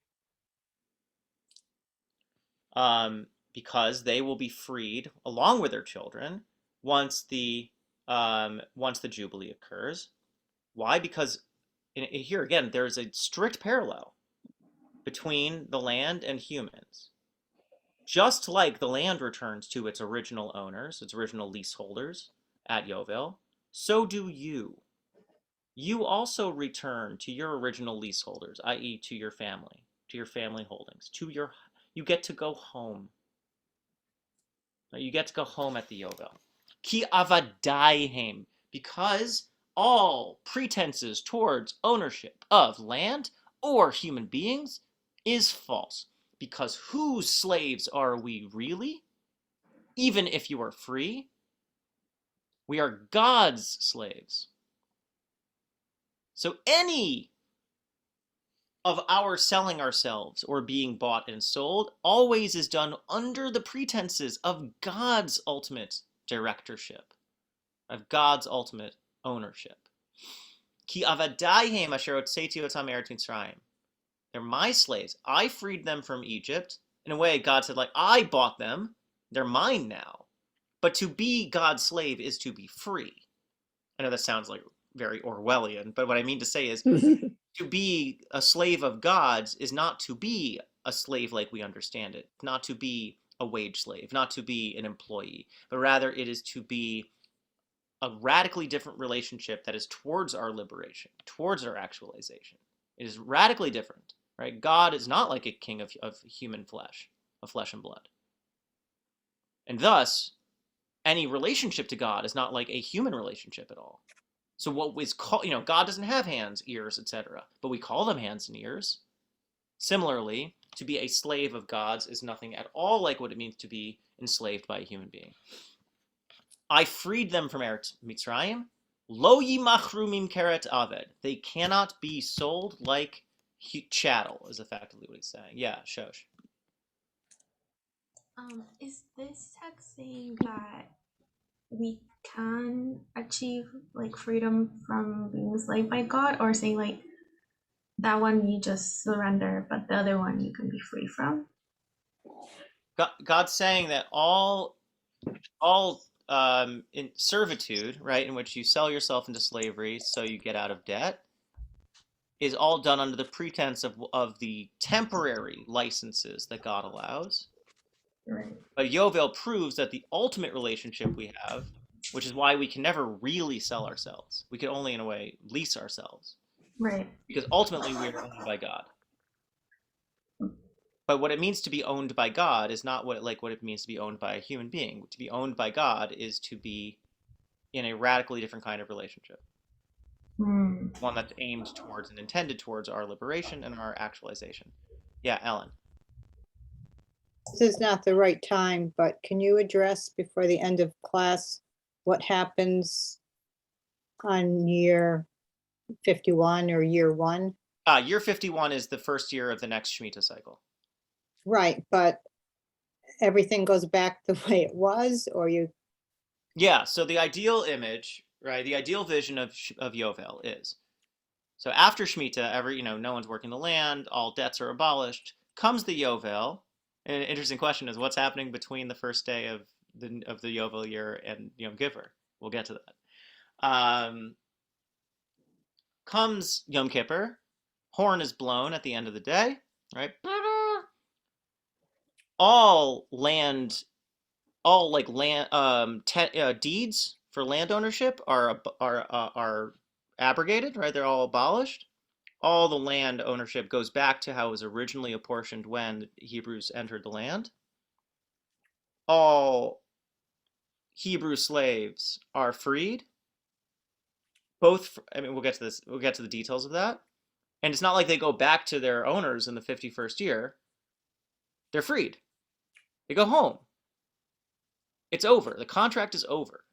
Because they will be freed along with their children once the Jubilee occurs. Why? Because here again, there's a strict parallel between the land and humans. Just like the land returns to its original owners, its original leaseholders at Yovel, so do you. You also return to your original leaseholders, i.e. to your family holdings, you get to go home. You get to go home at the Yovel. Ki avadaihem, because all pretenses towards ownership of land or human beings is false. Because whose slaves are we really? Even if you are free, we are God's slaves. So any of our selling ourselves or being bought and sold always is done under the pretenses of God's ultimate directorship. of God's ultimate ownership. Ki avadaihem asher hotzeti otam me'eretz Mitzrayim. They're my slaves. I freed them from Egypt. In a way, God said, like, I bought them. They're mine now. But to be God's slave is to be free. I know that sounds like very Orwellian, but what I mean to say is to be a slave of God's is not to be a slave like we understand it, not to be a wage slave, not to be an employee, but rather it is to be a radically different relationship that is towards our liberation, towards our actualization. It is radically different, right? God is not like a king of human flesh, of flesh and blood. And thus, any relationship to God is not like a human relationship at all. So what is called, God doesn't have hands, ears, etc., but we call them hands and ears. Similarly, to be a slave of God's is nothing at all like what it means to be enslaved by a human being. I freed them from Eretz Mitzrayim. Lo yimachru mimkeret aved. They cannot be sold like chattel, is effectively what he's saying. Yeah, Shosh. Is this text saying that we can achieve like freedom from being enslaved by God, or saying like that one you just surrender, but the other one you can be free from? God's saying that all in servitude, right, in which you sell yourself into slavery so you get out of debt, is all done under the pretense of the temporary licenses that God allows. Right. But Yovel proves that the ultimate relationship we have, which is why we can never really sell ourselves. We can only, in a way, lease ourselves. Right. Because ultimately we are owned by God. But what it means to be owned by God is not what it means to be owned by a human being. To be owned by God is to be in a radically different kind of relationship. One that's aimed towards and intended towards our liberation and our actualization. Yeah, Ellen. This is not the right time, but can you address before the end of class what happens on year 51 or year 1? Year 51 is the first year of the next Shemitah cycle. Right, but everything goes back the way it was, or you? Yeah, so the ideal image, right, the ideal vision of Yovel is, so after Shemitah, no one's working the land, all debts are abolished, comes the Yovel. And an interesting question is what's happening between the first day of the Yovel year and Yom Kippur. We'll get to that. Comes Yom Kippur, horn is blown at the end of the day, right? All deeds for land ownership are abrogated, right? They're all abolished. All the land ownership goes back to how it was originally apportioned when Hebrews entered the land. All Hebrew slaves are freed. We'll get to this. We'll get to the details of that. And it's not like they go back to their owners in the 51st year. They're freed. They go home. It's over. The contract is over.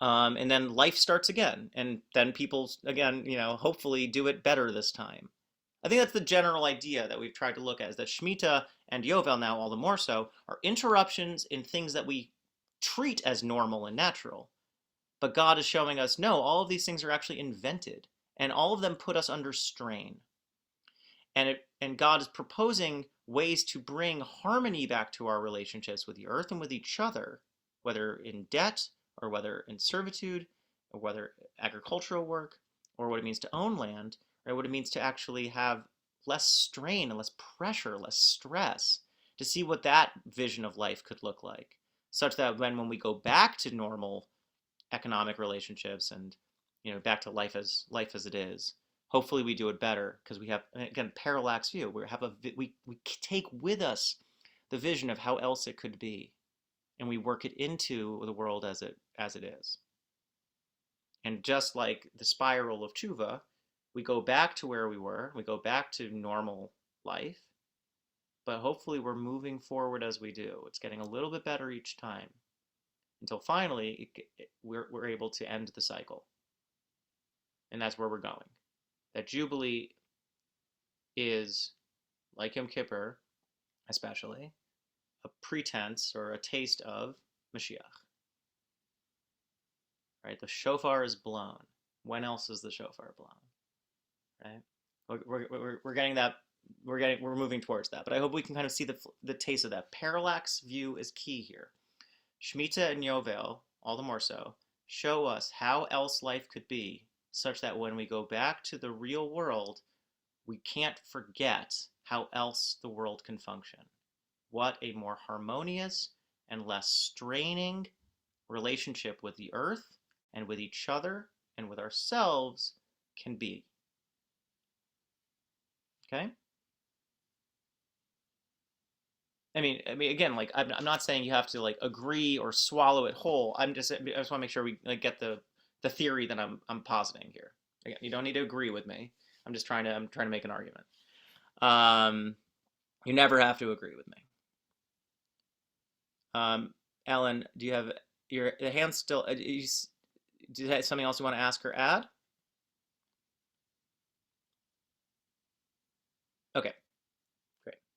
And then life starts again. And then people, again, hopefully do it better this time. I think that's the general idea that we've tried to look at, is that Shemitah and Yovel now, all the more so, are interruptions in things that we treat as normal and natural. But God is showing us, no, all of these things are actually invented, and all of them put us under strain. And God is proposing ways to bring harmony back to our relationships with the earth and with each other, whether in debt or whether in servitude, or whether agricultural work, or what it means to own land, or what it means to actually have less strain and less pressure, less stress, to see what that vision of life could look like, such that when we go back to normal economic relationships and back to life as it is, hopefully we do it better, because we have, again, parallax view. We take with us the vision of how else it could be, and we work it into the world as it is. And just like the spiral of tshuva, we go back to where we were, we go back to normal life, but hopefully we're moving forward as we do. It's getting a little bit better each time, until finally we're able to end the cycle. And that's where we're going. That Jubilee is, like Yom Kippur especially, a pretense or a taste of Mashiach. Right? The shofar is blown. When else is the shofar blown? Right? We're getting that. We're moving towards that. But I hope we can kind of see the taste of that. Parallax view is key here. Shemitah and Yovel, all the more so, show us how else life could be, such that when we go back to the real world, we can't forget how else the world can function. What a more harmonious and less straining relationship with the earth and with each other and with ourselves can be. Okay? I mean, again, like I'm not saying you have to like agree or swallow it whole. I just want to make sure we like get the theory that I'm positing here. Again, you don't need to agree with me. I'm trying to make an argument. You never have to agree with me. Ellen, do you have the hand still? Do you have something else you want to ask or add? Okay,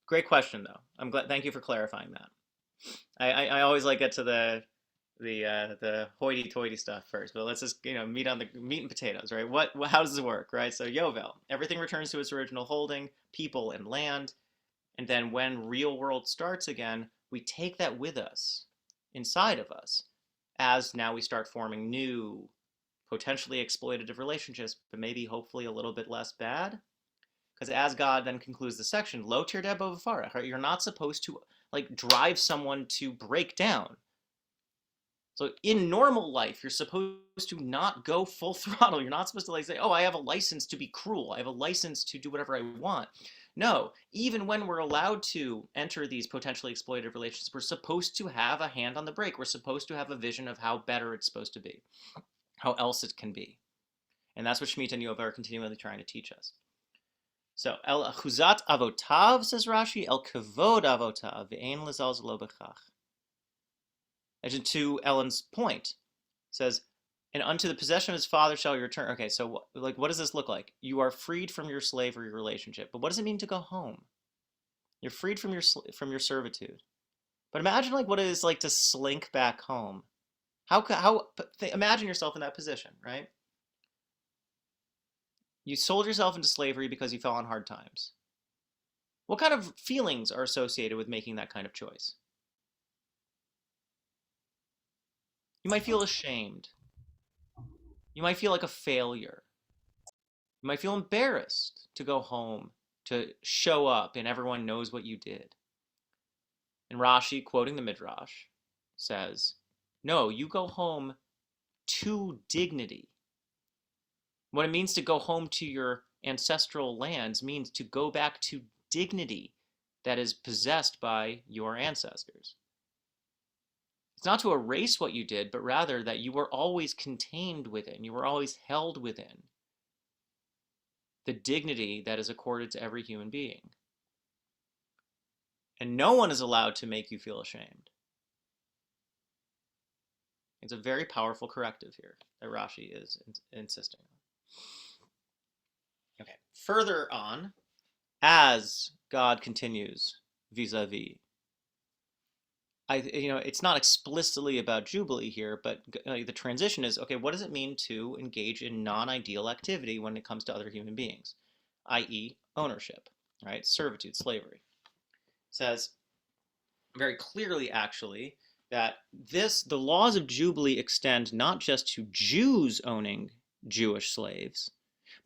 great question though. I'm glad. Thank you for clarifying that. I always like get to the hoity-toity stuff first, but let's just meat and potatoes, right? How does this work, right? So Yovel, everything returns to its original holding, people and land, and then when real world starts again, we take that with us, inside of us, as now we start forming new, potentially exploitative relationships, but maybe hopefully a little bit less bad. Because as God then concludes the section, lo tirdeh bo v'farach, right? You're not supposed to like drive someone to break down. So in normal life, you're supposed to not go full throttle. You're not supposed to like say, oh, I have a license to be cruel. I have a license to do whatever I want. No, even when we're allowed to enter these potentially exploitative relationships, we're supposed to have a hand on the brake. We're supposed to have a vision of how better it's supposed to be, how else it can be. And that's what Shemitah and Yovel are continually trying to teach us. So, el achuzat avotav, says Rashi, el kavod avotav, ve'ein lezalzel lo bechach. And to Ellen's point, says, and unto the possession of his father shall you return. Okay, so like, what does this look like? You are freed from your slavery relationship, but what does it mean to go home? You're freed from your servitude. But imagine like what it is like to slink back home. Imagine yourself in that position, right? You sold yourself into slavery because you fell on hard times. What kind of feelings are associated with making that kind of choice? You might feel ashamed. You might feel like a failure. You might feel embarrassed to go home, to show up, and everyone knows what you did. And Rashi, quoting the Midrash, says, no, you go home to dignity. What it means to go home to your ancestral lands means to go back to dignity that is possessed by your ancestors. It's not to erase what you did, but rather that you were always contained within, you were always held within the dignity that is accorded to every human being. And no one is allowed to make you feel ashamed. It's a very powerful corrective here that Rashi is insisting on. Okay, further on, as God continues vis-a-vis, it's not explicitly about Jubilee here, but the transition is, okay, what does it mean to engage in non-ideal activity when it comes to other human beings, i.e. ownership, right? Servitude, slavery. It says very clearly, actually, that the laws of Jubilee extend not just to Jews owning Jewish slaves,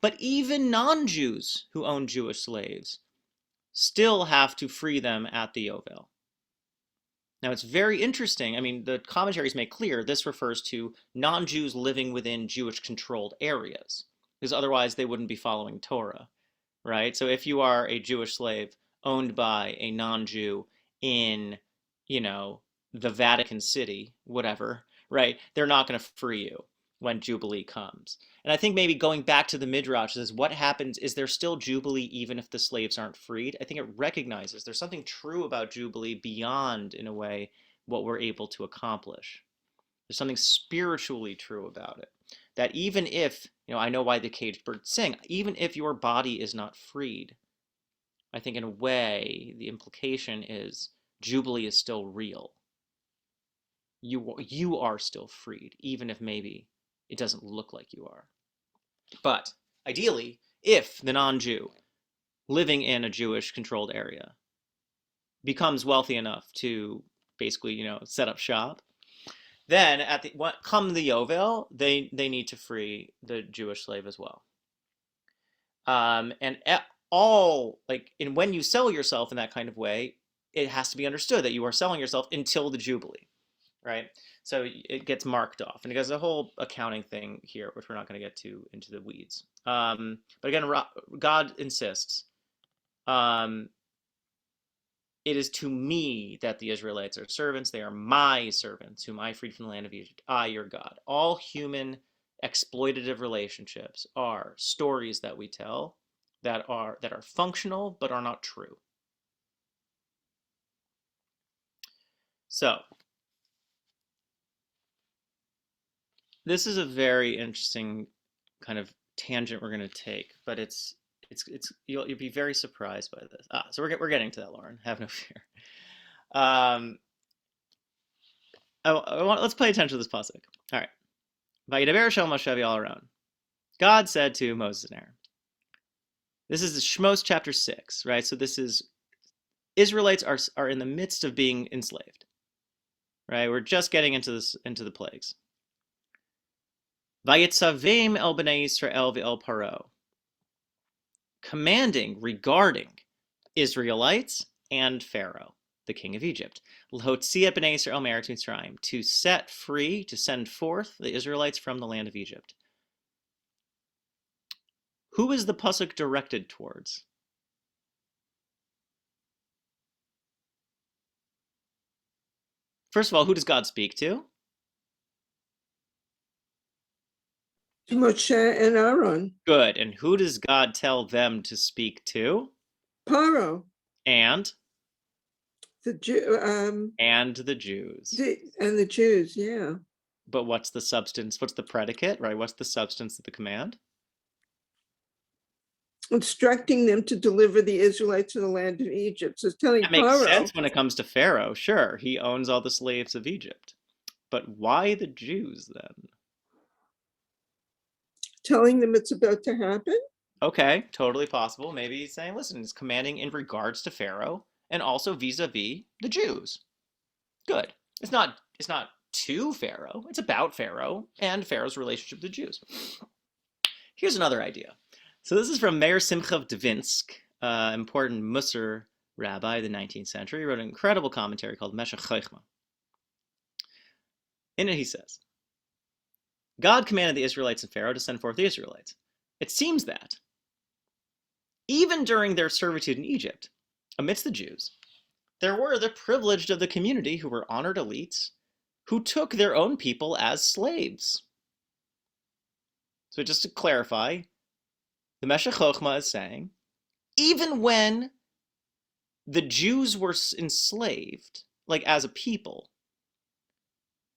but even non-Jews who own Jewish slaves still have to free them at the Yovel. Now, it's very interesting. I mean, the commentaries make clear this refers to non-Jews living within Jewish-controlled areas, because otherwise they wouldn't be following Torah, right? So if you are a Jewish slave owned by a non-Jew in, the Vatican City, whatever, right? They're not going to free you when Jubilee comes. And I think maybe going back to the Midrash is what happens, is there still Jubilee even if the slaves aren't freed? I think it recognizes there's something true about Jubilee beyond, in a way, what we're able to accomplish. There's something spiritually true about it. That even if, I know why the caged birds sing, even if your body is not freed, I think in a way the implication is Jubilee is still real. you are still freed, even if maybe it doesn't look like you are. But ideally, if the non-Jew living in a Jewish controlled area becomes wealthy enough to basically, set up shop, then come the Yovel, they need to free the Jewish slave as well. And when you sell yourself in that kind of way, it has to be understood that you are selling yourself until the Jubilee, right? So it gets marked off, and it has a whole accounting thing here, which we're not going to get into the weeds. But again, God insists, it is to me that the Israelites are servants. They are my servants, whom I freed from the land of Egypt. I, your God. All human exploitative relationships are stories that we tell that are functional but are not true. So this is a very interesting kind of tangent we're going to take, but you'll be very surprised by this. So we're getting to that, Lauren. Have no fear. Let's pay attention to this pasuk. All right. Vayidaber Hashem Moshe v'Aaron. God said to Moses and Aaron. This is Shmos chapter 6, right? So this is Israelites are in the midst of being enslaved, right? We're just getting into the plagues. Vayitzavim el bnei Yisrael v'el Paro, commanding regarding Israelites and Pharaoh, the king of Egypt, l'hotzia bnei Yisrael me'eretz Mitzrayim, to set free, to send forth the Israelites from the land of Egypt. Who is the pasuk directed towards? First of all, who does God speak to? To Moshe and Aaron. Good. And who does God tell them to speak to? Paro. And? And the Jews. And the Jews, yeah. But what's the substance? What's the predicate, right? What's the substance of the command? Instructing them to deliver the Israelites to the land of Egypt. So it's telling that makes Paro. Sense when it comes to Pharaoh. Sure, he owns all the slaves of Egypt. But why the Jews then? Telling them it's about to happen? Okay, totally possible. Maybe he's saying, listen, he's commanding in regards to Pharaoh and also vis-a-vis the Jews. Good. It's not to Pharaoh. It's about Pharaoh and Pharaoh's relationship to the Jews. Here's another idea. So this is from Meir Simcha of Dvinsk, important Musar rabbi of the 19th century. He wrote an incredible commentary called Meshech Chochmah. In it he says, God commanded the Israelites and Pharaoh to send forth the Israelites. It seems that, even during their servitude in Egypt, amidst the Jews, there were the privileged of the community who were honored elites who took their own people as slaves. So just to clarify, the Meshech Chochmah is saying, even when the Jews were enslaved, like as a people,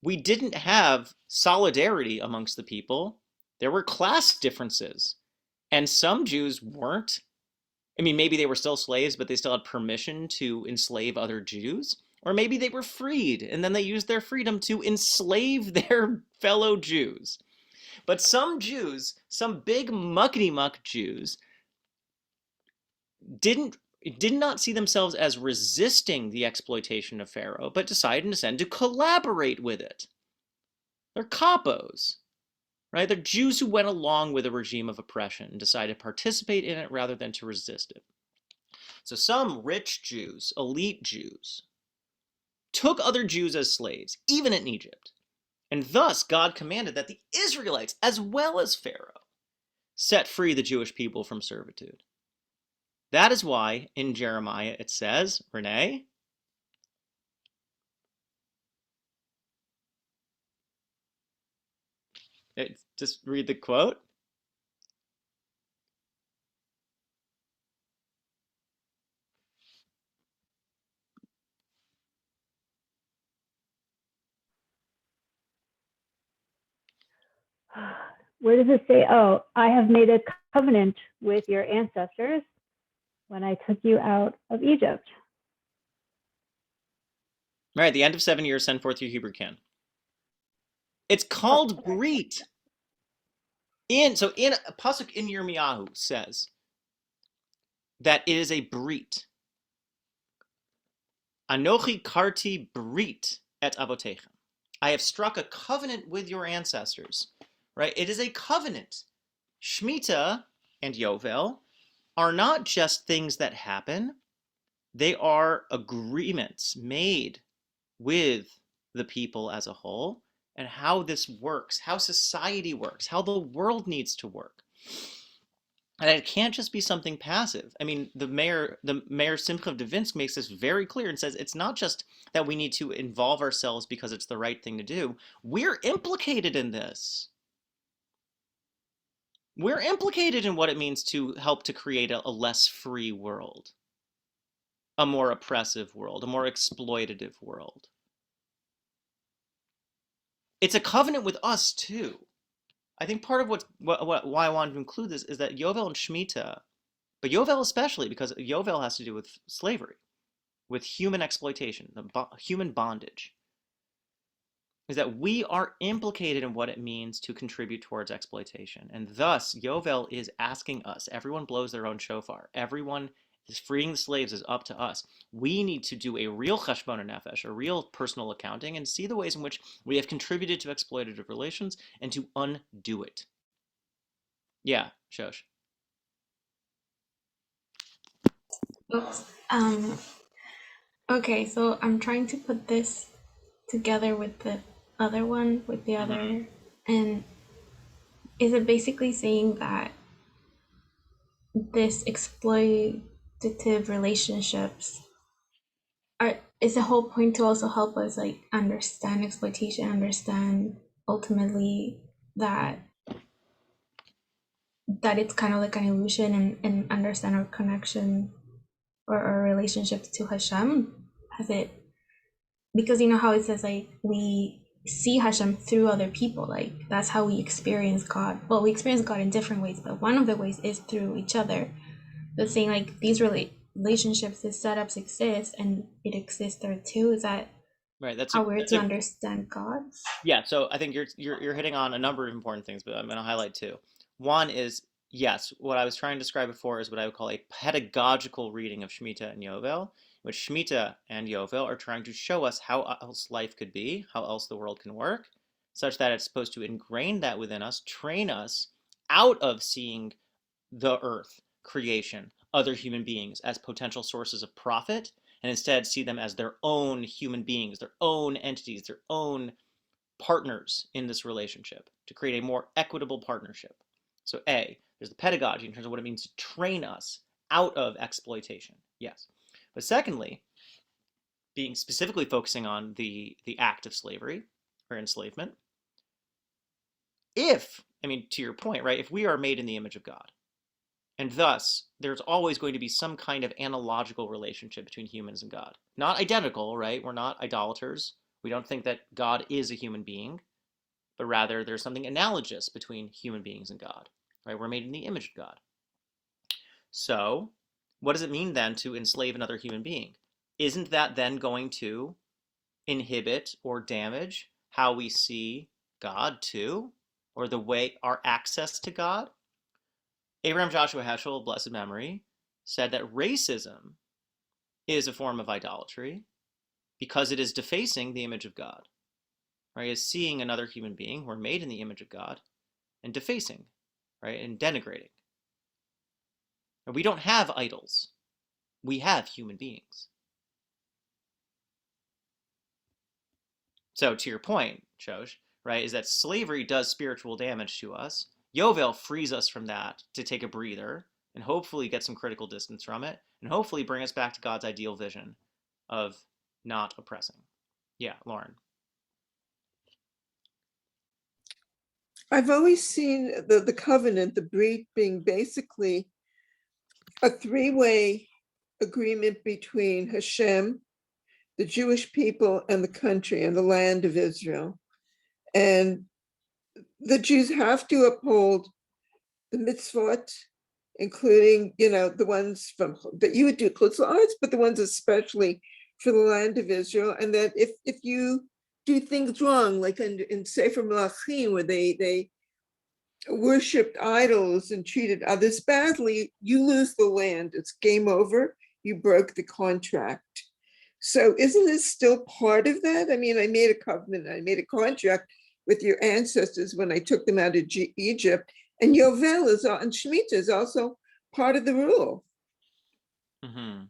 we didn't have solidarity amongst the people. There were class differences. And some Jews weren't. I mean, maybe they were still slaves, but they still had permission to enslave other Jews. Or maybe they were freed, and then they used their freedom to enslave their fellow Jews. But some Jews, some big muckety-muck Jews, did not see themselves as resisting the exploitation of Pharaoh, but decided instead to collaborate with it. They're capos, right? They're Jews who went along with a regime of oppression and decided to participate in it rather than to resist it. So some rich Jews, elite Jews, took other Jews as slaves, even in Egypt. And thus God commanded that the Israelites, as well as Pharaoh, set free the Jewish people from servitude. That is why in Jeremiah it says, Renee, just read the quote. Where does it say, oh, I have made a covenant with your ancestors when I took you out of Egypt? Right, at the end of 7 years, send forth your Hebrew kin. It's called okay. Brit. In a pasuk in Yirmiyahu says that it is a Brit. Anochi karti Brit et avotechem. I have struck a covenant with your ancestors. Right? It is a covenant. Shemitah and Yovel are not just things that happen. They are agreements made with the people as a whole and how this works, how society works, how the world needs to work. And it can't just be something passive. I mean, the mayor Simcha of Devinsk makes this very clear and says it's not just that we need to involve ourselves because it's the right thing to do. We're implicated in this. We're implicated in what it means to help to create a less free world, a more oppressive world, a more exploitative world. It's a covenant with us too. I think part of why I wanted to include this is that Yovel and Shemitah, but Yovel especially, because Yovel has to do with slavery, with human exploitation, human bondage, is that we are implicated in what it means to contribute towards exploitation. And thus, Yovel is asking us, everyone blows their own shofar, everyone is freeing the slaves is up to us. We need to do a real cheshbon nefesh, a real personal accounting, and see the ways in which we have contributed to exploitative relations and to undo it. Yeah, Shosh. Oops. Okay, so I'm trying to put this together with the other one, with the other, and is it basically saying that this exploitative relationships is the whole point to also help us like understand exploitation, understand ultimately that it's kind of like an illusion, and understand our connection or our relationship to Hashem? Has it, because you know how it says like we see Hashem through other people, like that's how we experience God. Well, we experience God in different ways, but one of the ways is through each other. But saying like these relationships, these setups exist and it exists there too. Is that Right. That's how we're to understand God? Yeah. So I think you're hitting on a number of important things, but I'm going to highlight two. One is, yes, what I was trying to describe before is what I would call a pedagogical reading of Shemitah and Yovel, which Shemitah and Yovel are trying to show us how else life could be, how else the world can work, such that it's supposed to ingrain that within us, train us out of seeing the earth, creation, other human beings as potential sources of profit, and instead see them as their own human beings, their own entities, their own partners in this relationship to create a more equitable partnership. So A, there's the pedagogy in terms of what it means to train us out of exploitation. Yes. But secondly, being specifically focusing on the act of slavery or enslavement, to your point, right, if we are made in the image of God, and thus there's always going to be some kind of analogical relationship between humans and God. Not identical, right? We're not idolaters. We don't think that God is a human being, but rather there's something analogous between human beings and God, right? We're made in the image of God. So what does it mean then to enslave another human being? Isn't that then going to inhibit or damage how we see God too? Or the way, our access to God? Abraham Joshua Heschel, blessed memory, said that racism is a form of idolatry because it is defacing the image of God. Right? Is seeing another human being who are made in the image of God and defacing, right? And denigrating. And we don't have idols. We have human beings. So to your point, Shosh, right, is that slavery does spiritual damage to us. Yovel frees us from that to take a breather and hopefully get some critical distance from it and hopefully bring us back to God's ideal vision of not oppressing. Yeah, Lauren. I've always seen the covenant, the Brit, being basically a three-way agreement between Hashem, the Jewish people, and the country and the land of Israel. And the Jews have to uphold the mitzvot, including, the ones from that you would do chutz la'aretz, but the ones especially for the land of Israel. And that if you do things wrong, like in Sefer Melachim, where they worshipped idols and treated others badly, you lose the land. It's game over. You broke the contract. So isn't this still part of that? I mean, I made a covenant, I made a contract with your ancestors when I took them out of Egypt, and Yovel and Shemitah is also part of the rule. Mm-hmm.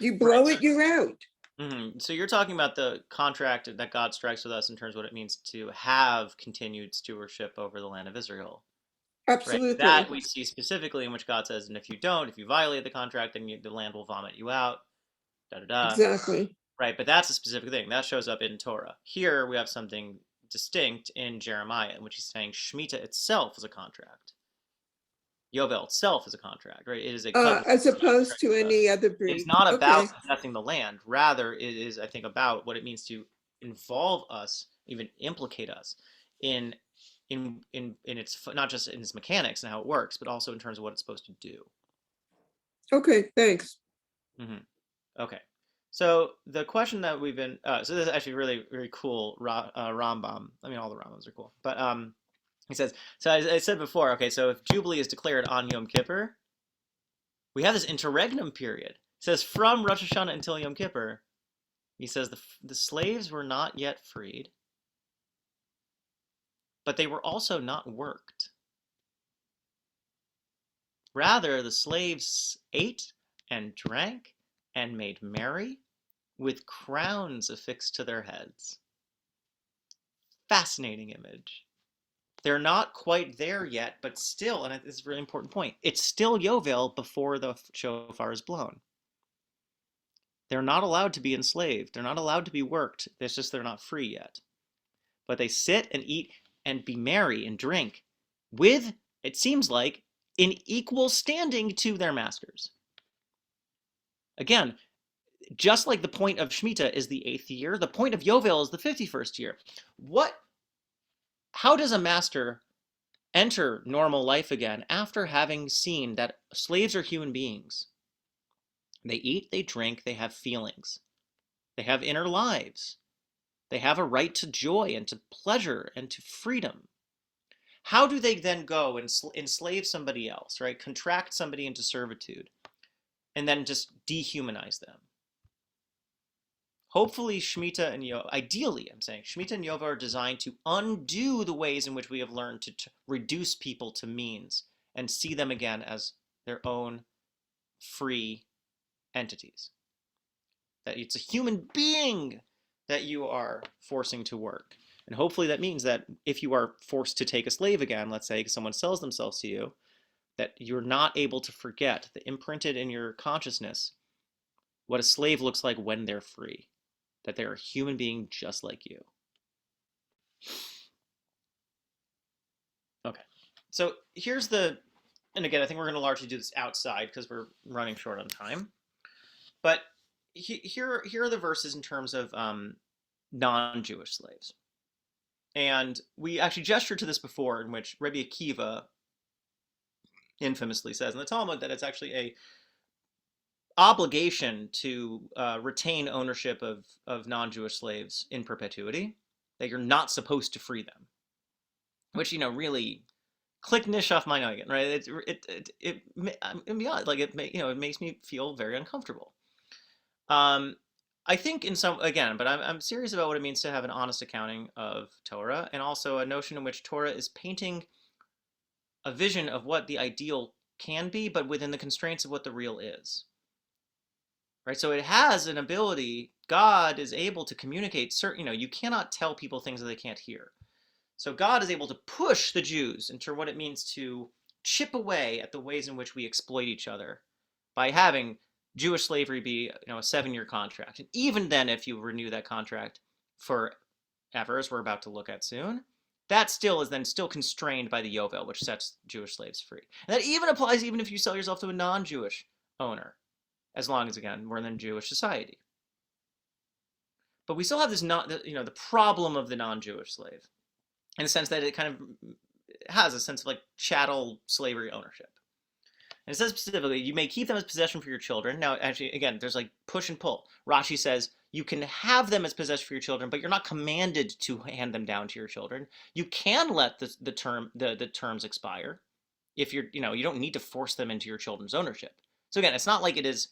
You blow Right. it, you're out. Mm-hmm. So you're talking about the contract that God strikes with us in terms of what it means to have continued stewardship over the land of Israel. Right. Absolutely. That we see specifically in which God says, and if you don't, if you violate the contract, then the land will vomit you out. Da da da. Exactly. Right. But that's a specific thing that shows up in Torah. Here we have something distinct in Jeremiah, in which he's saying Shemitah itself is a contract. Yovel itself is a contract, right? It is a covenant. As opposed to any other breed. It's not about Okay. possessing the land. Rather, it is, I think, about what it means to involve us, even implicate us in its not just in its mechanics and how it works, but also in terms of what it's supposed to do. Okay, thanks. Mm-hmm. Okay. So the question that we've been so this is actually really, really cool Rambam. I mean, all the Rambams are cool, but he says, so I said before, okay, so if Jubilee is declared on Yom Kippur, we have this interregnum period. It says from Rosh Hashanah until Yom Kippur, he says the slaves were not yet freed, but they were also not worked. Rather, the slaves ate and drank and made merry with crowns affixed to their heads. Fascinating image. They're not quite there yet, but still, and this is a really important point, it's still Yovel before the shofar is blown. They're not allowed to be enslaved. They're not allowed to be worked. It's just they're not free yet. But they sit and eat and be merry and drink with, it seems like, in equal standing to their masters. Again, just like the point of Shemitah is the 8th year, the point of Yovel is the 51st year. How does a master enter normal life again after having seen that slaves are human beings? They eat, they drink, they have feelings. They have inner lives. They have a right to joy and to pleasure and to freedom. How do they then go and enslave somebody else, right? Contract somebody into servitude and then just dehumanize them? Hopefully, Shemitah and Yovel, ideally, I'm saying, Shemitah and Yovel are designed to undo the ways in which we have learned to reduce people to means and see them again as their own free entities. That it's a human being that you are forcing to work. And hopefully that means that if you are forced to take a slave again, let's say because someone sells themselves to you, that you're not able to forget, that imprinted in your consciousness, what a slave looks like when they're free. That they're a human being just like you. Okay, so here's and again, I think we're going to largely do this outside because we're running short on time. But here are the verses in terms of non-Jewish slaves. And we actually gestured to this before, in which Rabbi Akiva infamously says in the Talmud that it's actually a obligation to retain ownership of non-Jewish slaves in perpetuity, that you're not supposed to free them, which, really click nish off my noggin, right? It makes me feel very uncomfortable. I think in some, again, but I'm serious about what it means to have an honest accounting of Torah, and also a notion in which Torah is painting a vision of what the ideal can be, but within the constraints of what the real is. Right? So it has an ability, God is able to communicate certain, you cannot tell people things that they can't hear. So God is able to push the Jews into what it means to chip away at the ways in which we exploit each other by having Jewish slavery be, a 7-year contract. And even then, if you renew that contract forever, as we're about to look at soon, that still is then still constrained by the Yovel, which sets Jewish slaves free. And that even applies even if you sell yourself to a non-Jewish owner, as long as, again, we're in a Jewish society. But we still have this, the problem of the non-Jewish slave, in the sense that it kind of has a sense of like chattel slavery ownership. And it says specifically, you may keep them as possession for your children. Now, actually, again, there's like push and pull. Rashi says You can have them as possession for your children, but you're not commanded to hand them down to your children. You can let the terms expire if you're, you don't need to force them into your children's ownership. So again, it's not like it is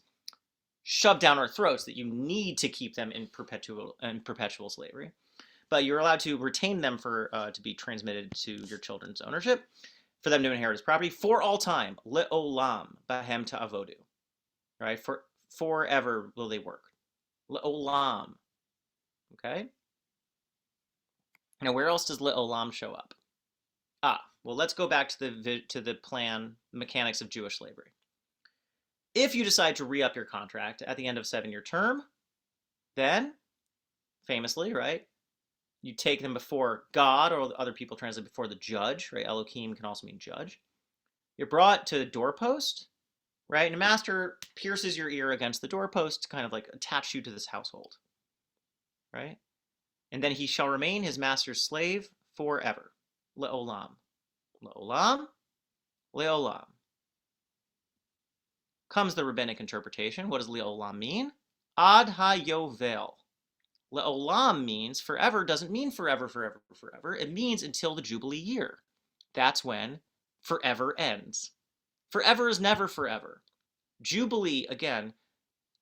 shoved down our throats that you need to keep them in perpetual slavery, but you're allowed to retain them for to be transmitted to your children's ownership, for them to inherit as property for all time. Le'olam bahem ta'avodu, right? Forever will they work. Le'olam. Okay. Now, where else does le'olam show up? Well, let's go back to the plan mechanics of Jewish slavery. If you decide to re-up your contract at the end of 7-year term, then, famously, right, you take them before God, or other people translate before the judge, right? Elohim can also mean judge. You're brought to the doorpost, right? And a master pierces your ear against the doorpost to kind of like attach you to this household, right? And then he shall remain his master's slave forever. Le'olam. Le'olam. Le'olam. Comes the rabbinic interpretation. What does le'olam mean? Ad ha-yovel. Le'olam means forever doesn't mean forever, forever, forever. It means until the Jubilee year. That's when forever ends. Forever is never forever. Jubilee, again,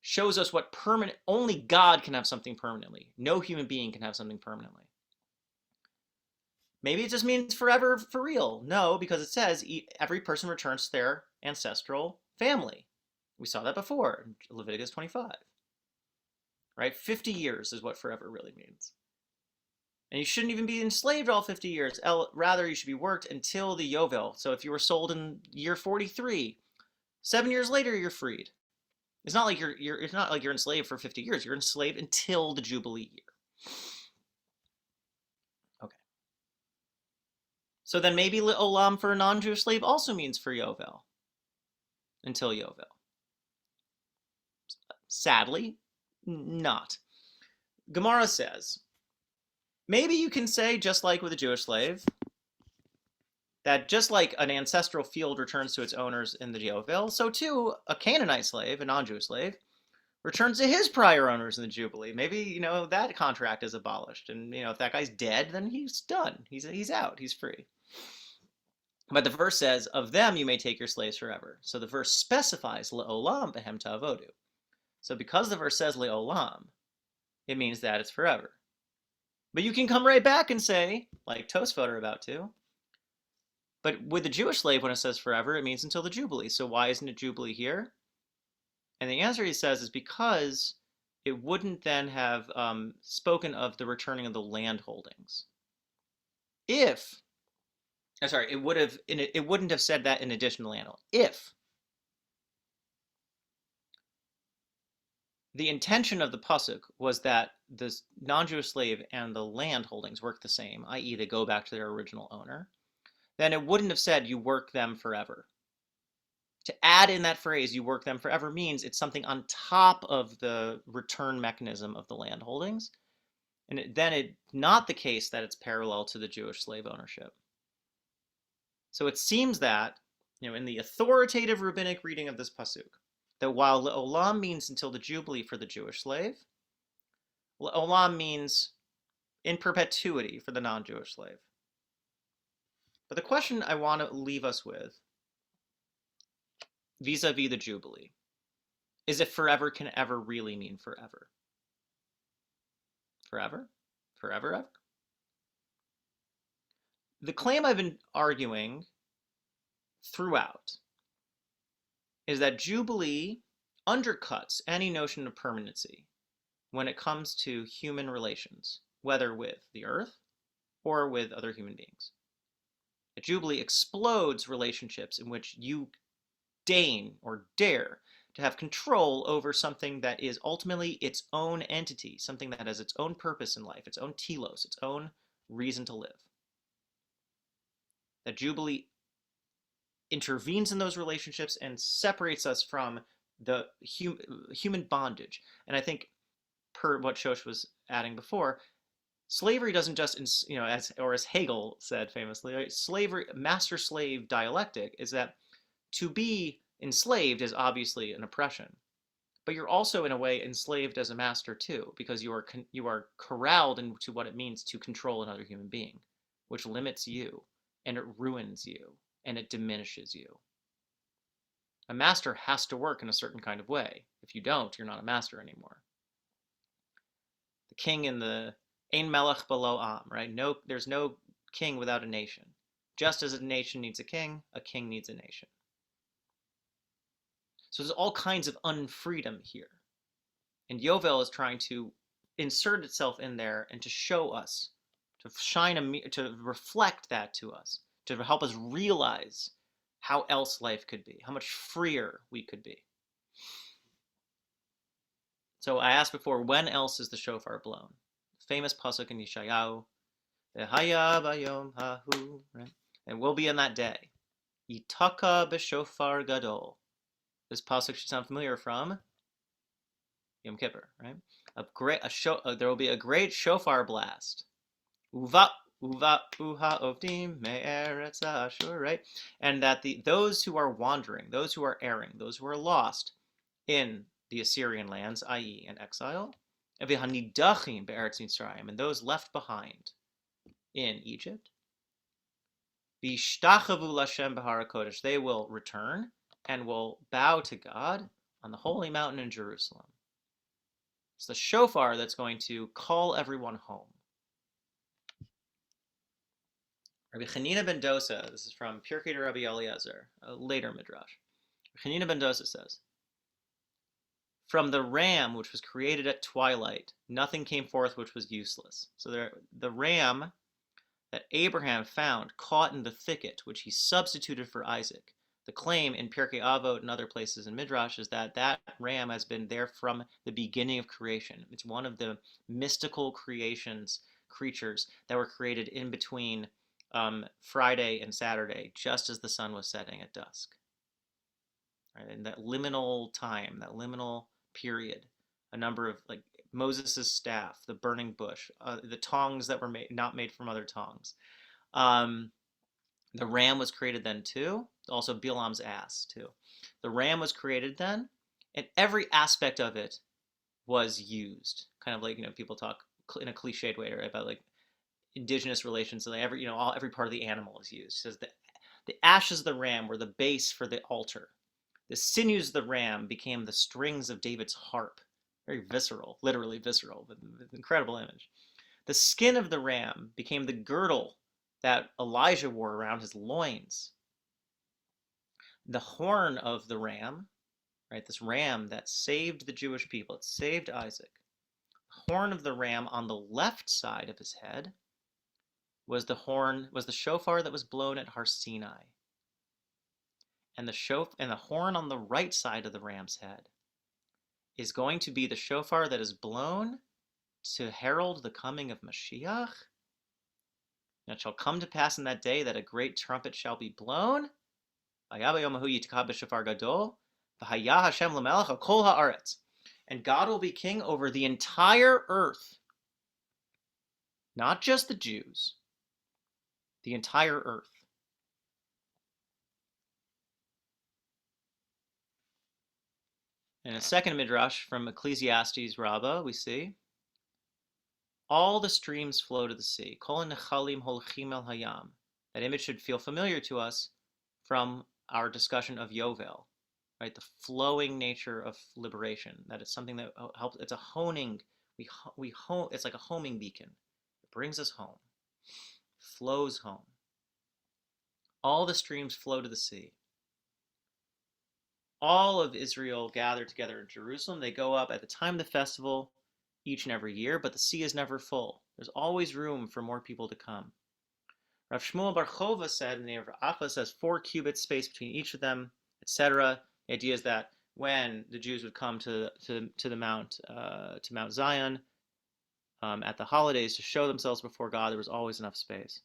shows us what permanent, only God can have something permanently. No human being can have something permanently. Maybe it just means forever for real. No, because it says every person returns to their ancestral family. We saw that before in Leviticus 25. Right? 50 years is what forever really means. And you shouldn't even be enslaved all 50 years. Rather, you should be worked until the Yovel. So if you were sold in year 43, 7 years later, you're freed. It's not like it's not like you're enslaved for 50 years. You're enslaved until the Jubilee year. Okay. So then maybe le'olam for a non-Jewish slave also means for Yovel. Until Yovel. Sadly, not. Gemara says, maybe you can say, just like with a Jewish slave, that just like an ancestral field returns to its owners in the Yovel, so too a Canaanite slave, a non-Jewish slave, returns to his prior owners in the Jubilee. Maybe, that contract is abolished. And, if that guy's dead, then he's done. He's out. He's free. But the verse says, of them you may take your slaves forever. So the verse specifies le'olam behem ta'avodu. So because the verse says le'olam, it means that it's forever. But you can come right back and say, like Tosfot are about to, but with the Jewish slave, when it says forever, it means until the Jubilee. So why isn't it Jubilee here? And the answer, he says, is because it wouldn't then have spoken of the returning of the land holdings. It wouldn't have said that in addition to land holdings. If the intention of the pasuk was that the non-Jewish slave and the land holdings work the same, i.e. they go back to their original owner, then it wouldn't have said you work them forever. To add in that phrase, you work them forever, means it's something on top of the return mechanism of the land holdings. And then it's not the case that it's parallel to the Jewish slave ownership. So it seems that, in the authoritative rabbinic reading of this pasuk, that while le'olam means until the Jubilee for the Jewish slave, le'olam means in perpetuity for the non-Jewish slave. But the question I want to leave us with, vis-a-vis the Jubilee, is if forever can ever really mean forever. Forever? Forever ever? The claim I've been arguing throughout is that Jubilee undercuts any notion of permanency when it comes to human relations, whether with the earth or with other human beings. A Jubilee explodes relationships in which you deign or dare to have control over something that is ultimately its own entity, something that has its own purpose in life, its own telos, its own reason to live. That Jubilee intervenes in those relationships and separates us from the human bondage. And I think, per what Shosh was adding before, slavery doesn't just, as Hegel said famously, right? Slavery, master-slave dialectic is that to be enslaved is obviously an oppression. but you're also in a way enslaved as a master too, because you are corralled into what it means to control another human being, which limits you, and it ruins you, and it diminishes you. A master has to work in a certain kind of way. If you don't, you're not a master anymore. The king in the Ein Melech Below Am, right? No, there's no king without a nation. Just as a nation needs a king needs a nation. So there's all kinds of unfreedom here. And Yovel is trying to insert itself in there and to show us, to reflect that to us, to help us realize how else life could be, how much freer we could be. So I asked before, when else is the shofar blown? Famous pasuk in Yeshayahu, V'haya bayom hahu, right? And we'll be in that day. Yitaka b'shofar gadol. This pasuk should sound familiar from Yom Kippur, right? There will be a great shofar blast. Uva uha ovdim me'eretz Ashur, right? And that those who are wandering, those who are erring, those who are lost in the Assyrian lands, i.e. in exile, and v'hanidachim be'eretz Mitzrayim, and those left behind in Egypt, v'ishtachavu l'Hashem b'har HaKodesh, they will return and will bow to God on the holy mountain in Jerusalem. It's the shofar that's going to call everyone home. Rabbi Chanina ben Dosa, this is from Pirkei de Rabbi Eliezer, a later midrash. Chanina ben Dosa says, from the ram which was created at twilight, nothing came forth which was useless. So the ram that Abraham found caught in the thicket, which he substituted for Isaac. The claim in Pirkei Avot and other places in Midrash is that that ram has been there from the beginning of creation. It's one of the mystical creatures that were created in between Friday and Saturday, just as the sun was setting at dusk. Right? In that liminal time, that liminal period, a number of, like, Moses' staff, the burning bush, the tongs that were not made from other tongs. The ram was created then too. Also Bilam's ass too. The ram was created then, and every aspect of it was used. Kind of like, people talk in a cliched way, right, about like indigenous relations. So every part of the animal is used. It says that the ashes of the ram were the base for the altar. The sinews of the ram became the strings of David's harp. Very visceral, literally visceral, but incredible image. The skin of the ram became the girdle that Elijah wore around his loins. The horn of the ram, right, this ram that saved the Jewish people, it saved Isaac. The horn of the ram on the left side of his head was the shofar that was blown at Har Sinai. And the horn on the right side of the ram's head is going to be the shofar that is blown to herald the coming of Mashiach. And it shall come to pass in that day that a great trumpet shall be blown. And God will be king over the entire earth. Not just the Jews. The entire earth. In a second midrash from Ecclesiastes Rabbah, we see, all the streams flow to the sea. Kol nechalim holchim el hayam. That image should feel familiar to us from our discussion of Yovel, right? The flowing nature of liberation. That it's something that helps. It's a honing. We home. It's like a homing beacon. It brings us home. Flows home. All the streams flow to the sea. All of Israel gather together in Jerusalem. They go up at the time of the festival each and every year, but the sea is never full. There's always room for more people to come. Rav Shmuel Bar Chova said, and Rav Acha says 4 cubits space between each of them, etc. The idea is that when the Jews would come to Mount Zion at the holidays to show themselves before God, there was always enough space.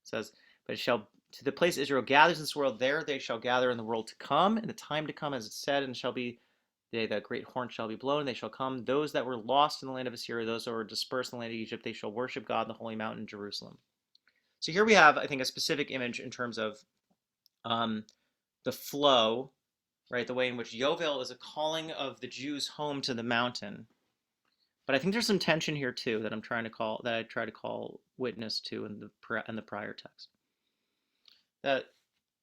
It says, but it shall, to the place Israel gathers in this world, there they shall gather in the world to come, in the time to come, as it said, and shall be, the great horn shall be blown, they shall come. Those that were lost in the land of Assyria, those that were dispersed in the land of Egypt, they shall worship God in the holy mountain, Jerusalem. So here we have, I think, a specific image in terms of the flow, right? The way in which Yovel is a calling of the Jews home to the mountain. But I think there's some tension here too that I try to call witness to in the prior text. That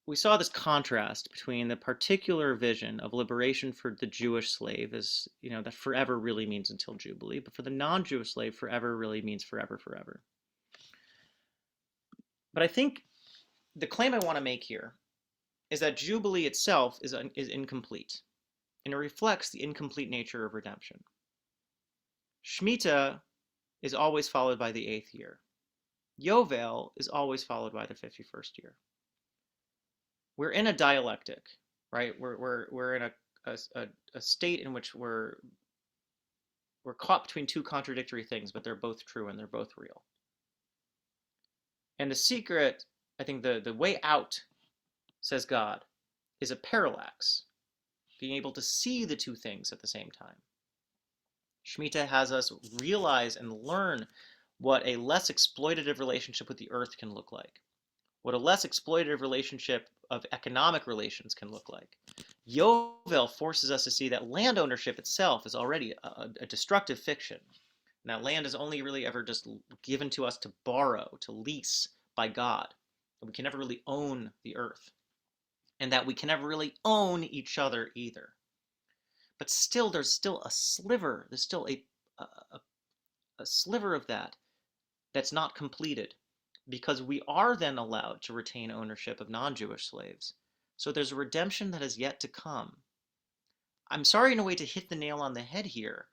we saw this contrast between the particular vision of liberation for the Jewish slave, as that forever really means until Jubilee, but for the non-Jewish slave, forever really means forever, forever. But I think the claim I want to make here is that Jubilee itself is incomplete, and it reflects the incomplete nature of redemption. Shemitah is always followed by the 8th year. Yovel is always followed by the 51st year. We're in a dialectic, right? We're in a state in which we're caught between two contradictory things, but they're both true and they're both real. And the secret, I think the way out, says God, is a parallax, being able to see the two things at the same time. Shemitah has us realize and learn what a less exploitative relationship with the earth can look like, what a less exploitative relationship of economic relations can look like. Yovel forces us to see that land ownership itself is already a destructive fiction. And that land is only really ever just given to us to borrow, to lease by God. And we can never really own the earth. And that we can never really own each other either. But still, there's still a sliver, there's still a sliver of that that's not completed, because we are then allowed to retain ownership of non-Jewish slaves. So there's a redemption that is yet to come. I'm sorry in a way to hit the nail on the head here,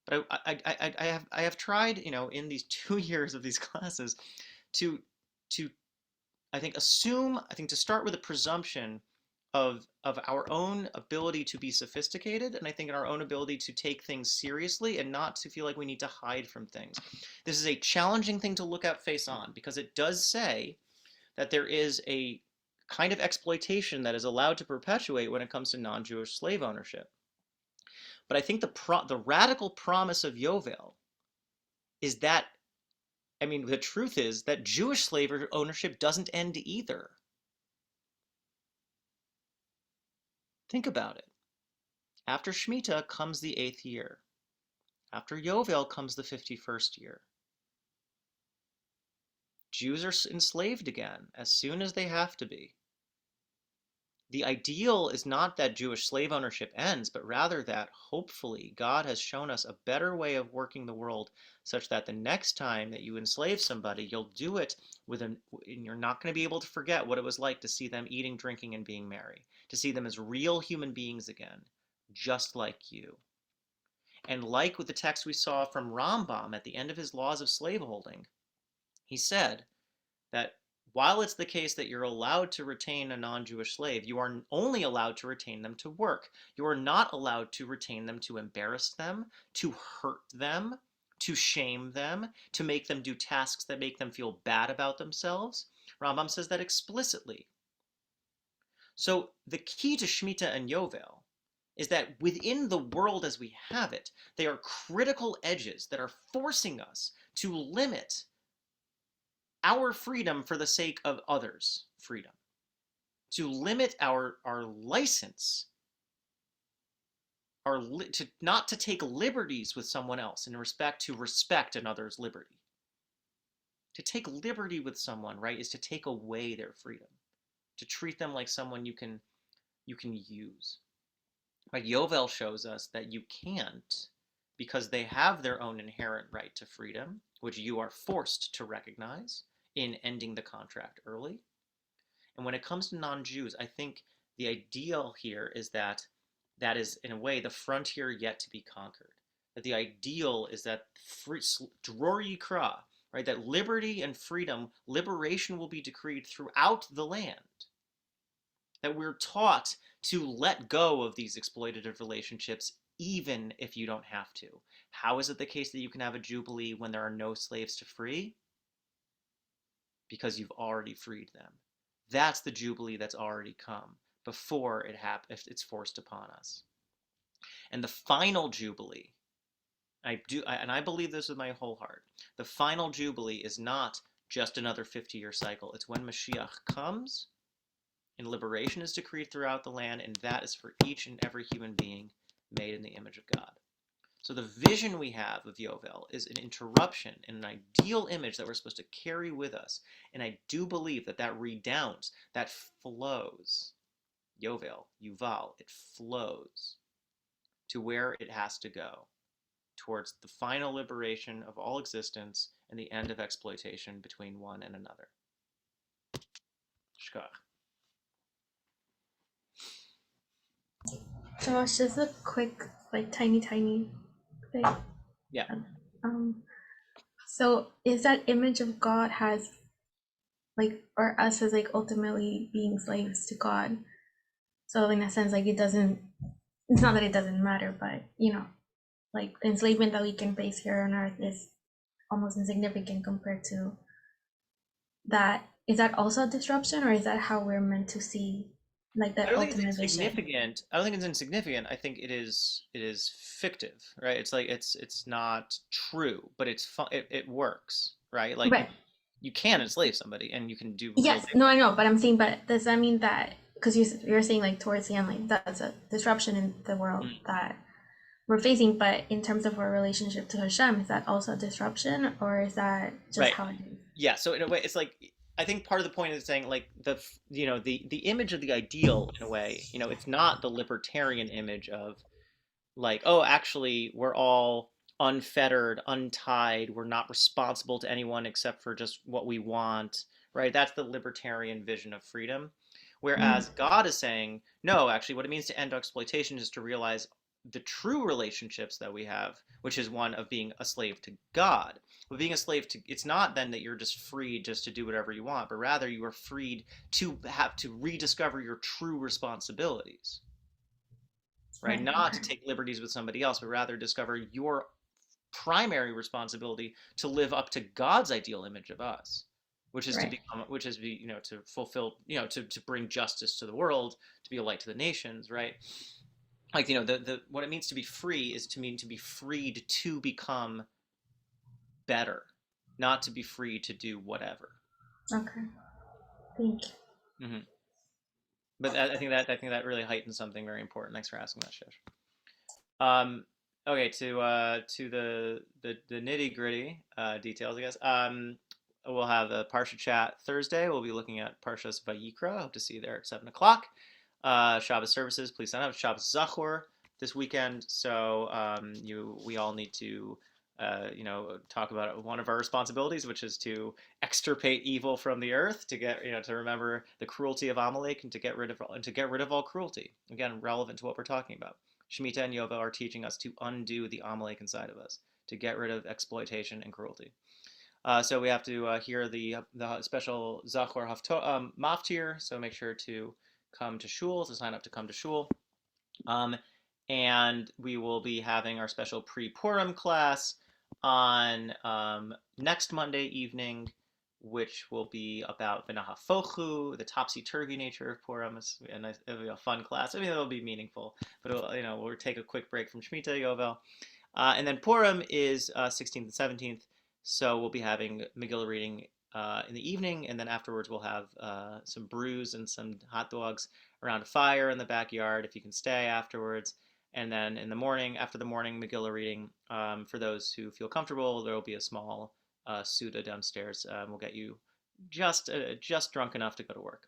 but I have tried, in these 2 years of these classes to I think to start with a presumption of our own ability to be sophisticated, and I think in our own ability to take things seriously and not to feel like we need to hide from things. This is a challenging thing to look at face on, because it does say that there is a kind of exploitation that is allowed to perpetuate when it comes to non-Jewish slave ownership. But I think the radical promise of Yovel is that, the truth is that Jewish slave ownership doesn't end either. Think about it. After Shemitah comes the 8th year. After Yovel comes the 51st year. Jews are enslaved again as soon as they have to be. The ideal is not that Jewish slave ownership ends, but rather that hopefully God has shown us a better way of working the world, such that the next time that you enslave somebody, you'll do it and you're not going to be able to forget what it was like to see them eating, drinking, and being merry, to see them as real human beings again, just like you. And like with the text we saw from Rambam at the end of his laws of slaveholding, he said that while it's the case that you're allowed to retain a non-Jewish slave, you are only allowed to retain them to work. You are not allowed to retain them to embarrass them, to hurt them, to shame them, to make them do tasks that make them feel bad about themselves. Rambam says that explicitly. So the key to Shemitah and Yovel is that within the world as we have it, they are critical edges that are forcing us to limit our freedom for the sake of others' freedom, to limit our license, not to take liberties with someone else in respect to respect another's liberty. To take liberty with someone, right, is to take away their freedom, to treat them like someone you can use. Right? Yovel shows us that you can't, because they have their own inherent right to freedom, which you are forced to recognize in ending the contract early. And when it comes to non-Jews, I think the ideal here is that is, in a way, the frontier yet to be conquered. That the ideal is that Dror Yikra, right, that liberty and freedom, liberation will be decreed throughout the land. That we're taught to let go of these exploitative relationships even if you don't have to. How is it the case that you can have a jubilee when there are no slaves to free? Because you've already freed them. That's the jubilee that's already come before if it's forced upon us. And the final jubilee, and I believe this with my whole heart, the final jubilee is not just another 50-year cycle. It's when Mashiach comes and liberation is decreed throughout the land, and that is for each and every human being made in the image of God. So the vision we have of Yovel is an interruption in an ideal image that we're supposed to carry with us. And I do believe that that redounds, that flows. Yovel, Yuval, it flows to where it has to go, towards the final liberation of all existence and the end of exploitation between one and another. Shkach. So it's just a quick, like tiny thing. Yeah. So is that image of God has like, or us as like ultimately being slaves to God? So in a sense, like it's not that it doesn't matter, but like the enslavement that we can face here on earth is almost insignificant compared to that. Is that also a disruption, or is that how we're meant to see like I that don't think it's ultimate vision? insignificant. I don't think it's insignificant. I think it is fictive, right? It's like it's not true, but it's fun. It works, right? Like Right. you can enslave somebody, and you can do Yes, no, I know, but I'm saying, but does that mean that because you're saying like towards the end, like that's a disruption in the world that we're facing, but in terms of our relationship to Hashem, is that also a disruption, or is that just Right. how it is? Yeah. So in a way, it's like I think part of the point is saying like the image of the ideal in a way. It's not the libertarian image of like, oh, actually, we're all unfettered, untied. We're not responsible to anyone except for just what we want, right? That's the libertarian vision of freedom. Whereas God is saying, no, actually, what it means to end exploitation is to realize the true relationships that we have, which is one of being a slave to God. But being a slave to, it's not then that you're just free just to do whatever you want, but rather you are freed to have to rediscover your true responsibilities, right? Not to take liberties with somebody else, but rather discover your primary responsibility to live up to God's ideal image of us, which is to become, which is to fulfill, to bring justice to the world, to be a light to the nations, right? Like the what it means to be free is to mean to be freed to become better, not to be free to do whatever. Okay, thank you. Mm-hmm. But I think that really heightens something very important. Thanks for asking that, Shish. Okay, to the nitty gritty details, I guess. We'll have a Parsha chat Thursday. We'll be looking at Parshas Vayikra. Hope to see you there at 7:00. Shabbos services, please sign up. Shabbos Zachor this weekend. So we all need to talk about one of our responsibilities, which is to extirpate evil from the earth, to get to remember the cruelty of Amalek, and to get rid of all cruelty. Again, relevant to what we're talking about. Shemitah and Yovel are teaching us to undo the Amalek inside of us, to get rid of exploitation and cruelty. So we have to hear the special Zachor Maftir, so make sure to come to shul, to sign up to come to shul. And we will be having our special pre-Purim class on next Monday evening, which will be about V'nahafochu, the topsy-turvy nature of Purim. It'll be a fun class. I mean, it'll be meaningful, but we'll take a quick break from Shemitah, Yovel. And then Purim is 16th and 17th, so we'll be having Megillah reading in the evening, and then afterwards we'll have some brews and some hot dogs around a fire in the backyard if you can stay afterwards. And then in the morning, after the morning Megillah reading, for those who feel comfortable, there will be a small Suda downstairs. We'll get you just drunk enough to go to work.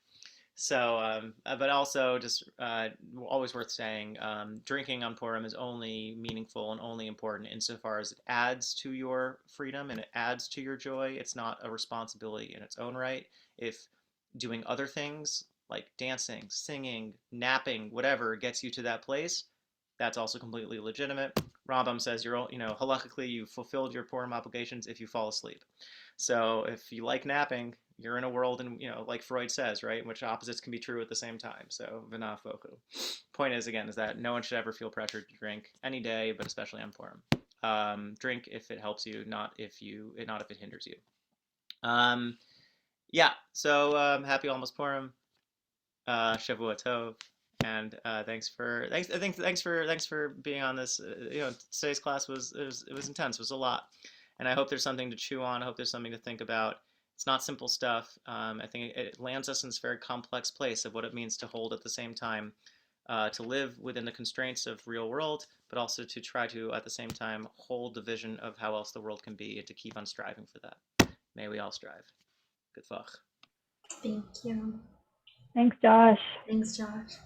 So, but also just always worth saying, drinking on Purim is only meaningful and only important insofar as it adds to your freedom and it adds to your joy. It's not a responsibility in its own right. If doing other things like dancing, singing, napping, whatever gets you to that place, that's also completely legitimate. Rambam says halakhically you've fulfilled your Purim obligations if you fall asleep. So if you like napping, you're in a world, and like Freud says, right, in which opposites can be true at the same time. So v'nahafochu. Point is that no one should ever feel pressured to drink any day, but especially on Purim. Drink if it helps you, not if it hinders you. Yeah. So happy almost Purim. Shavua Tov. And thanks for being on this. Today's class was intense. It was a lot, and I hope there's something to chew on. I hope there's something to think about. It's not simple stuff. I think it lands us in this very complex place of what it means to hold at the same time, to live within the constraints of real world, but also to try to, at the same time, hold the vision of how else the world can be and to keep on striving for that. May we all strive. Good luck. Thank you. Thanks, Josh. Thanks, Josh.